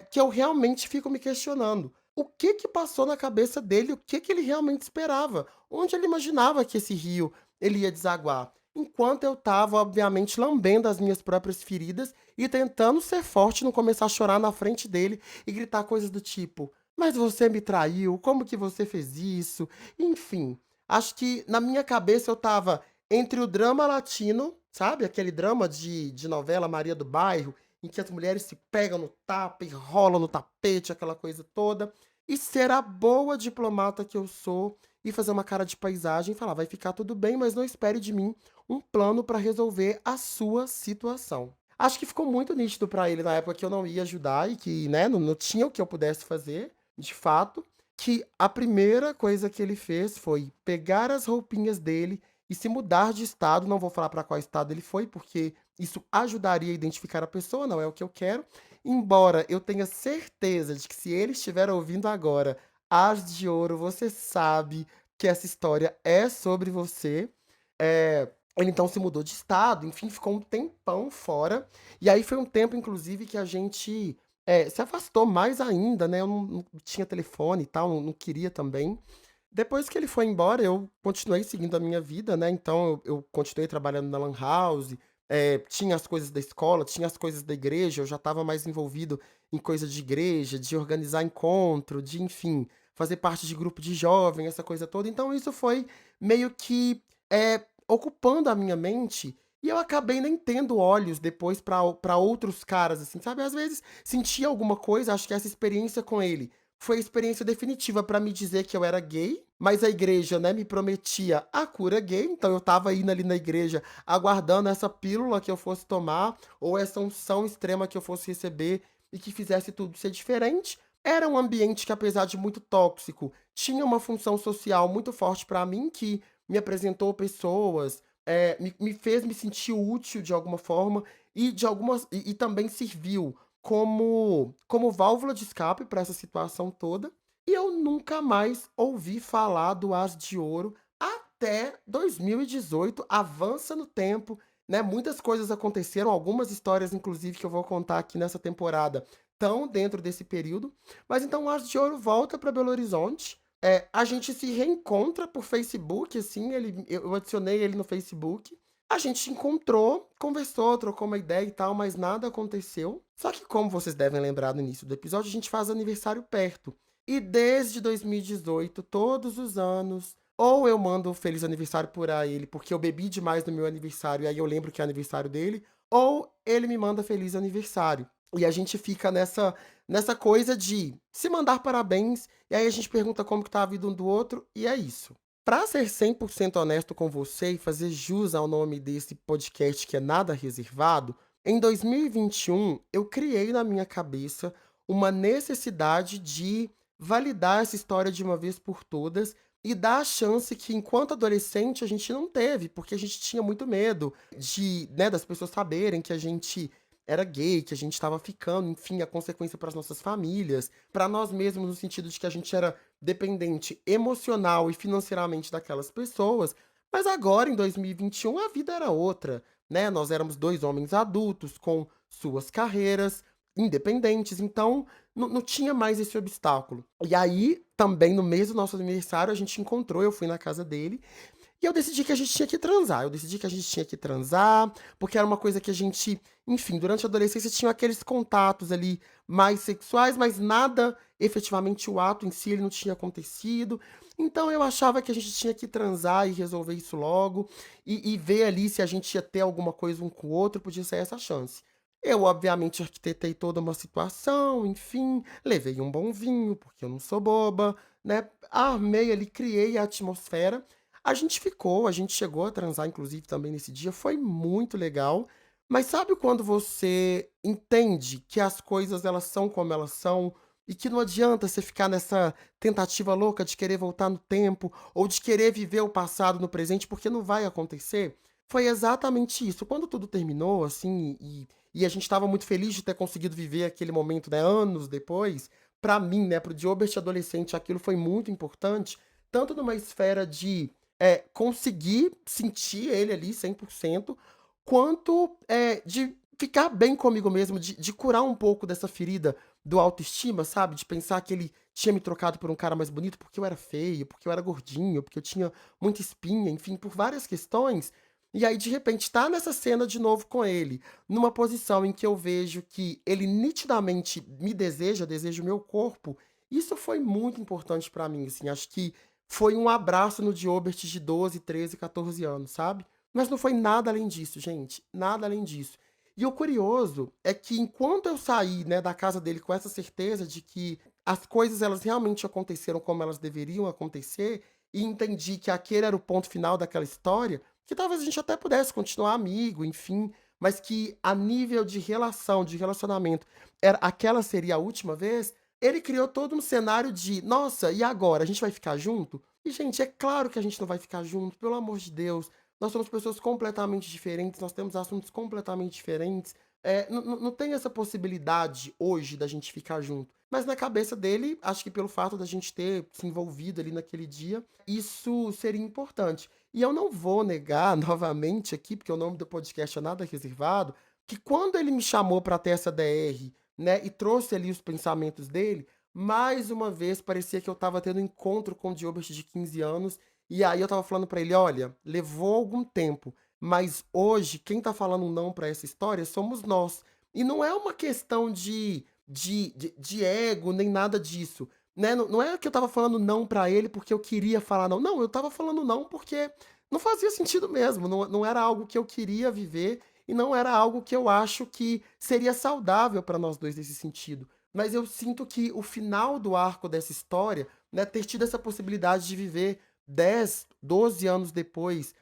Speaker 1: que eu realmente fico me questionando. O que que passou na cabeça dele? O que que ele realmente esperava? Onde ele imaginava que esse rio ele ia desaguar? Enquanto eu estava, obviamente, lambendo as minhas próprias feridas e tentando ser forte, não começar a chorar na frente dele e gritar coisas do tipo: "Mas você me traiu, como que você fez isso?". Enfim, acho que na minha cabeça eu estava entre o drama latino, sabe, aquele drama de novela Maria do Bairro, em que as mulheres se pegam no tapa e rolam no tapete, aquela coisa toda, e ser a boa diplomata que eu sou e fazer uma cara de paisagem e falar: "Vai ficar tudo bem, mas não espere de mim um plano para resolver a sua situação". Acho que ficou muito nítido para ele na época que eu não ia ajudar e que, né, não tinha o que eu pudesse fazer, de fato, que a primeira coisa que ele fez foi pegar as roupinhas dele e se mudar de estado. Não vou falar para qual estado ele foi, porque isso ajudaria a identificar a pessoa, não é o que eu quero. Embora eu tenha certeza de que se ele estiver ouvindo agora, As de Ouro, você sabe que essa história é sobre você. Ele então se mudou de estado, enfim, ficou um tempão fora. E aí foi um tempo, inclusive, que a gente se afastou mais ainda, né? Eu não tinha telefone e tal, não queria também. Depois que ele foi embora, eu continuei seguindo a minha vida, né, então eu continuei trabalhando na lan house, tinha as coisas da escola, tinha as coisas da igreja, eu já estava mais envolvido em coisa de igreja, de organizar encontro, de, enfim, fazer parte de grupo de jovem, essa coisa toda. Então isso foi meio que, ocupando a minha mente, e eu acabei nem tendo olhos depois pra outros caras, assim, sabe. Às vezes sentia alguma coisa, acho que essa experiência com ele foi a experiência definitiva pra me dizer que eu era gay, mas a igreja, né, me prometia a cura gay, então eu estava indo ali na igreja aguardando essa pílula que eu fosse tomar, ou essa unção extrema que eu fosse receber e que fizesse tudo ser diferente. Era um ambiente que, apesar de muito tóxico, tinha uma função social muito forte pra mim, que me apresentou pessoas, me fez me sentir útil de alguma forma e de algumas e também serviu como válvula de escape para essa situação toda, e eu nunca mais ouvi falar do As de Ouro até 2018. Avança no tempo, né, muitas coisas aconteceram, algumas histórias inclusive que eu vou contar aqui nessa temporada estão dentro desse período, mas então o As de Ouro volta para Belo Horizonte, a gente se reencontra por Facebook, assim, eu adicionei ele no Facebook, a gente se encontrou, conversou, trocou uma ideia e tal, mas nada aconteceu. Só que, como vocês devem lembrar no início do episódio, a gente faz aniversário perto. E desde 2018, todos os anos, ou eu mando um feliz aniversário pra ele, porque eu bebi demais no meu aniversário e aí eu lembro que é aniversário dele, ou ele me manda feliz aniversário. E a gente fica nessa coisa de se mandar parabéns, e aí a gente pergunta como que tá a vida um do outro, e é isso. Pra ser 100% honesto com você e fazer jus ao nome desse podcast que é Nada Reservado, em 2021 eu criei na minha cabeça uma necessidade de validar essa história de uma vez por todas e dar a chance que enquanto adolescente a gente não teve, porque a gente tinha muito medo de, né, das pessoas saberem que a gente era gay, que a gente estava ficando, enfim, a consequência para as nossas famílias, para nós mesmos no sentido de que a gente era dependente emocional e financeiramente daquelas pessoas. Mas agora em 2021 a vida era outra, né? Nós éramos 2 homens adultos com suas carreiras independentes, então não tinha mais esse obstáculo. E aí, também no mês do nosso aniversário, a gente encontrou, eu fui na casa dele, e eu decidi que a gente tinha que transar. Eu decidi que a gente tinha que transar, porque era uma coisa que a gente, enfim, durante a adolescência tinha aqueles contatos ali mais sexuais, mas nada efetivamente o ato em si ele não tinha acontecido. Então eu achava que a gente tinha que transar e resolver isso logo, e ver ali se a gente ia ter alguma coisa um com o outro, podia ser essa a chance. Eu, obviamente, arquitetei toda uma situação, enfim, levei um bom vinho, porque eu não sou boba, né? Armei ali, criei a atmosfera. A gente chegou a transar, inclusive, também nesse dia, foi muito legal. Mas sabe quando você entende que as coisas elas são como elas são e que não adianta você ficar nessa tentativa louca de querer voltar no tempo ou de querer viver o passado no presente, porque não vai acontecer? Foi exatamente isso. Quando tudo terminou, assim, e a gente estava muito feliz de ter conseguido viver aquele momento, né, anos depois, pra mim, né, pro Diobert adolescente, aquilo foi muito importante, tanto numa esfera de conseguir sentir ele ali 100%, quanto, de ficar bem comigo mesmo, de curar um pouco dessa ferida do autoestima, sabe, de pensar que ele tinha me trocado por um cara mais bonito porque eu era feio, porque eu era gordinho, porque eu tinha muita espinha, enfim, por várias questões. E aí, de repente, tá nessa cena de novo com ele, numa posição em que eu vejo que ele nitidamente me deseja, deseja o meu corpo, isso foi muito importante pra mim, assim, acho que foi um abraço no Diobert de 12, 13, 14 anos, sabe. Mas não foi nada além disso, gente, nada além disso. E o curioso é que enquanto eu saí, né, da casa dele com essa certeza de que as coisas elas realmente aconteceram como elas deveriam acontecer, e entendi que aquele era o ponto final daquela história, que talvez a gente até pudesse continuar amigo, enfim, mas que a nível de relação, de relacionamento, era aquela seria a última vez, ele criou todo um cenário de: "Nossa, e agora? A gente vai ficar junto?" E, gente, é claro que a gente não vai ficar junto, pelo amor de Deus. Nós somos pessoas completamente diferentes, nós temos assuntos completamente diferentes. Não tem essa possibilidade hoje da gente ficar junto. Mas na cabeça dele, acho que pelo fato da gente ter se envolvido ali naquele dia, isso seria importante. E eu não vou negar novamente aqui, porque o nome do podcast é Nada Reservado, que quando ele me chamou para ter essa DR, né, e trouxe ali os pensamentos dele, mais uma vez parecia que eu estava tendo um encontro com o Diobert de 15 anos, e aí eu estava falando para ele: "Olha, levou algum tempo, mas hoje quem tá falando um não para essa história somos nós". E não é uma questão de ego, nem nada disso, né, não é que eu estava falando não para ele porque eu queria falar não, não, eu estava falando não porque não fazia sentido mesmo, não era algo que eu queria viver e não era algo que eu acho que seria saudável para nós 2 nesse sentido. Mas eu sinto que o final do arco dessa história, né, ter tido essa possibilidade de viver 10, 12 anos depois,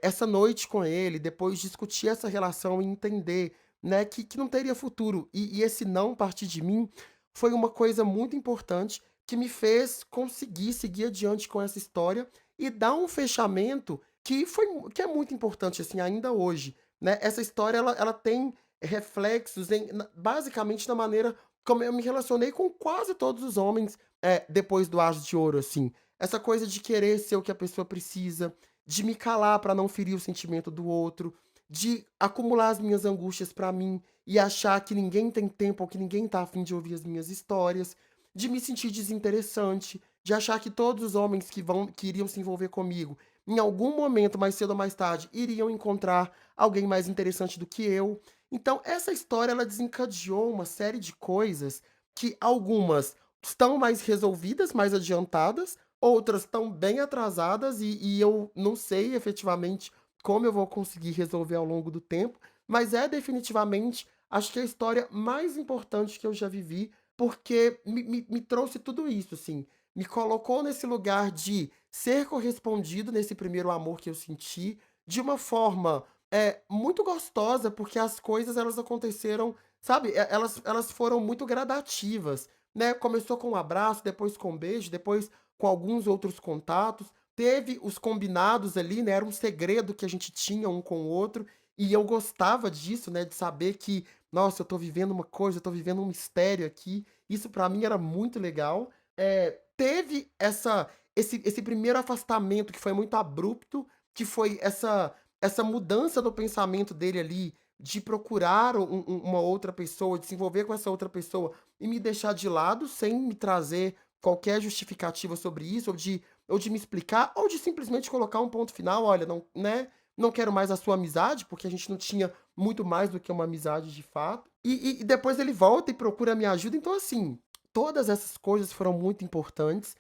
Speaker 1: essa noite com ele, depois discutir essa relação e entender, né, que não teria futuro. E esse não partir de mim foi uma coisa muito importante que me fez conseguir seguir adiante com essa história e dar um fechamento que é muito importante, assim, ainda hoje, né. Essa história ela tem reflexos basicamente na maneira como eu me relacionei com quase todos os homens, depois do Ás de Ouro, assim. Essa coisa de querer ser o que a pessoa precisa, de me calar pra não ferir o sentimento do outro, de acumular as minhas angústias pra mim e achar que ninguém tem tempo ou que ninguém tá afim de ouvir as minhas histórias, de me sentir desinteressante, de achar que todos os homens que iriam se envolver comigo, em algum momento, mais cedo ou mais tarde, iriam encontrar alguém mais interessante do que eu. Então essa história ela desencadeou uma série de coisas que algumas estão mais resolvidas, mais adiantadas, outras estão bem atrasadas e eu não sei efetivamente como eu vou conseguir resolver ao longo do tempo, mas é definitivamente, acho que a história mais importante que eu já vivi, porque me trouxe tudo isso, assim, me colocou nesse lugar de ser correspondido nesse primeiro amor que eu senti, de uma forma, muito gostosa, porque as coisas elas aconteceram, sabe, elas foram muito gradativas, né, começou com um abraço, depois com um beijo, depois com alguns outros contatos. Teve os combinados ali, né, era um segredo que a gente tinha um com o outro, e eu gostava disso, né, de saber que, nossa, eu tô vivendo uma coisa, eu tô vivendo um mistério aqui. Isso pra mim era muito legal. Teve esse primeiro afastamento que foi muito abrupto, que foi essa mudança do pensamento dele ali, de procurar uma outra pessoa, de se envolver com essa outra pessoa e me deixar de lado sem me trazer qualquer justificativa sobre isso, ou de me explicar, ou de simplesmente colocar um ponto final, olha, não, né, não quero mais a sua amizade, porque a gente não tinha muito mais do que uma amizade de fato. E depois ele volta e procura a minha ajuda. Então, assim, todas essas coisas foram muito importantes.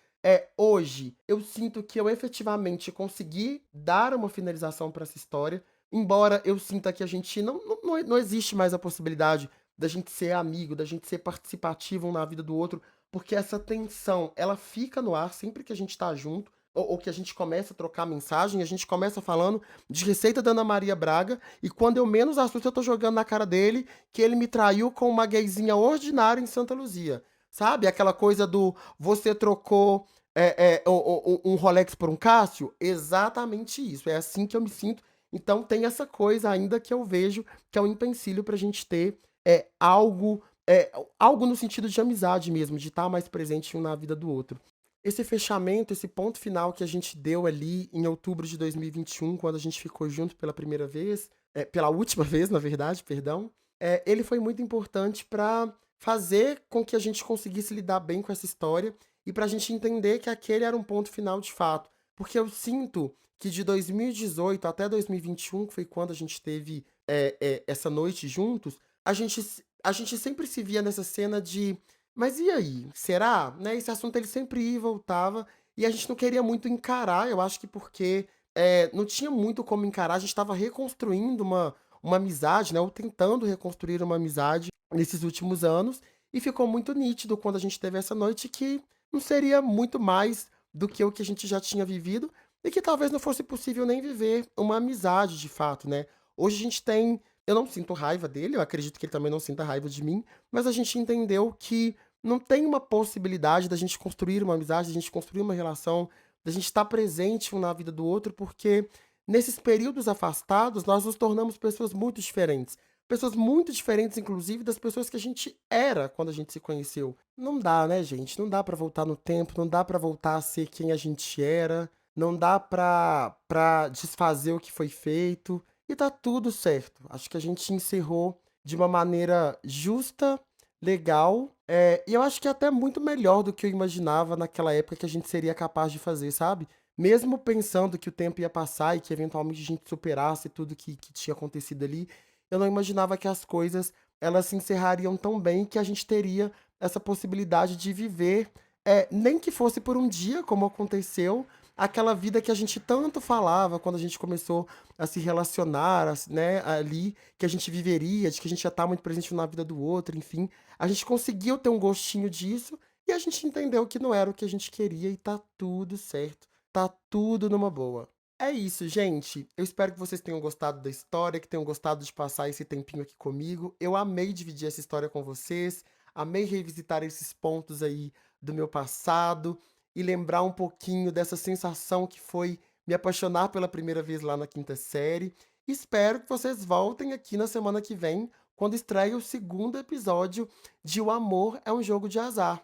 Speaker 1: Hoje, eu sinto que eu efetivamente consegui dar uma finalização para essa história, embora eu sinta que a gente não existe mais a possibilidade da gente ser amigo, da gente ser participativo um na vida do outro, porque essa tensão, ela fica no ar sempre que a gente tá junto, ou que a gente começa a trocar mensagem, a gente começa falando de receita da Ana Maria Braga, e quando eu menos assusto, eu tô jogando na cara dele que ele me traiu com uma gayzinha ordinária em Santa Luzia. Sabe? Aquela coisa do você trocou um Rolex por um Cássio? Exatamente isso. É assim que eu me sinto. Então tem essa coisa ainda que eu vejo que é um empecilho pra gente ter algo, algo no sentido de amizade mesmo, de estar mais presente um na vida do outro. Esse fechamento, esse ponto final que a gente deu ali em outubro de 2021, quando a gente ficou junto pela primeira vez, pela última vez, na verdade, perdão, ele foi muito importante para fazer com que a gente conseguisse lidar bem com essa história e para a gente entender que aquele era um ponto final de fato. Porque eu sinto que de 2018 até 2021, que foi quando a gente teve essa noite juntos, a gente sempre se via nessa cena de mas e aí? Será? Né, esse assunto ele sempre ia e voltava, e a gente não queria muito encarar, eu acho que porque, não tinha muito como encarar, a gente estava reconstruindo uma amizade, né, ou tentando reconstruir uma amizade nesses últimos anos, e ficou muito nítido quando a gente teve essa noite que não seria muito mais do que o que a gente já tinha vivido, e que talvez não fosse possível nem viver uma amizade de fato, né. Hoje a gente tem eu não sinto raiva dele, eu acredito que ele também não sinta raiva de mim, mas a gente entendeu que não tem uma possibilidade da gente construir uma amizade, da gente construir uma relação, da gente estar presente um na vida do outro, porque nesses períodos afastados nós nos tornamos pessoas muito diferentes. Pessoas muito diferentes, inclusive, das pessoas que a gente era quando a gente se conheceu. Não dá, né, gente? Não dá pra voltar no tempo, não dá pra voltar a ser quem a gente era, não dá pra desfazer o que foi feito. E tá tudo certo. Acho que a gente encerrou de uma maneira justa, legal, e eu acho que é até muito melhor do que eu imaginava naquela época que a gente seria capaz de fazer, sabe? Mesmo pensando que o tempo ia passar e que eventualmente a gente superasse tudo que tinha acontecido ali, eu não imaginava que as coisas elas se encerrariam tão bem que a gente teria essa possibilidade de viver, nem que fosse por um dia, como aconteceu, aquela vida que a gente tanto falava quando a gente começou a se relacionar, né, ali, que a gente viveria, de que a gente ia estar muito presente na vida do outro, enfim. A gente conseguiu ter um gostinho disso e a gente entendeu que não era o que a gente queria e tá tudo certo. Tá tudo numa boa. É isso, gente. Eu espero que vocês tenham gostado da história, que tenham gostado de passar esse tempinho aqui comigo. Eu amei dividir essa história com vocês, amei revisitar esses pontos aí do meu passado e lembrar um pouquinho dessa sensação que foi me apaixonar pela primeira vez lá na quinta série. Espero que vocês voltem aqui na semana que vem, quando estreia o segundo episódio de O Amor é um Jogo de Azar.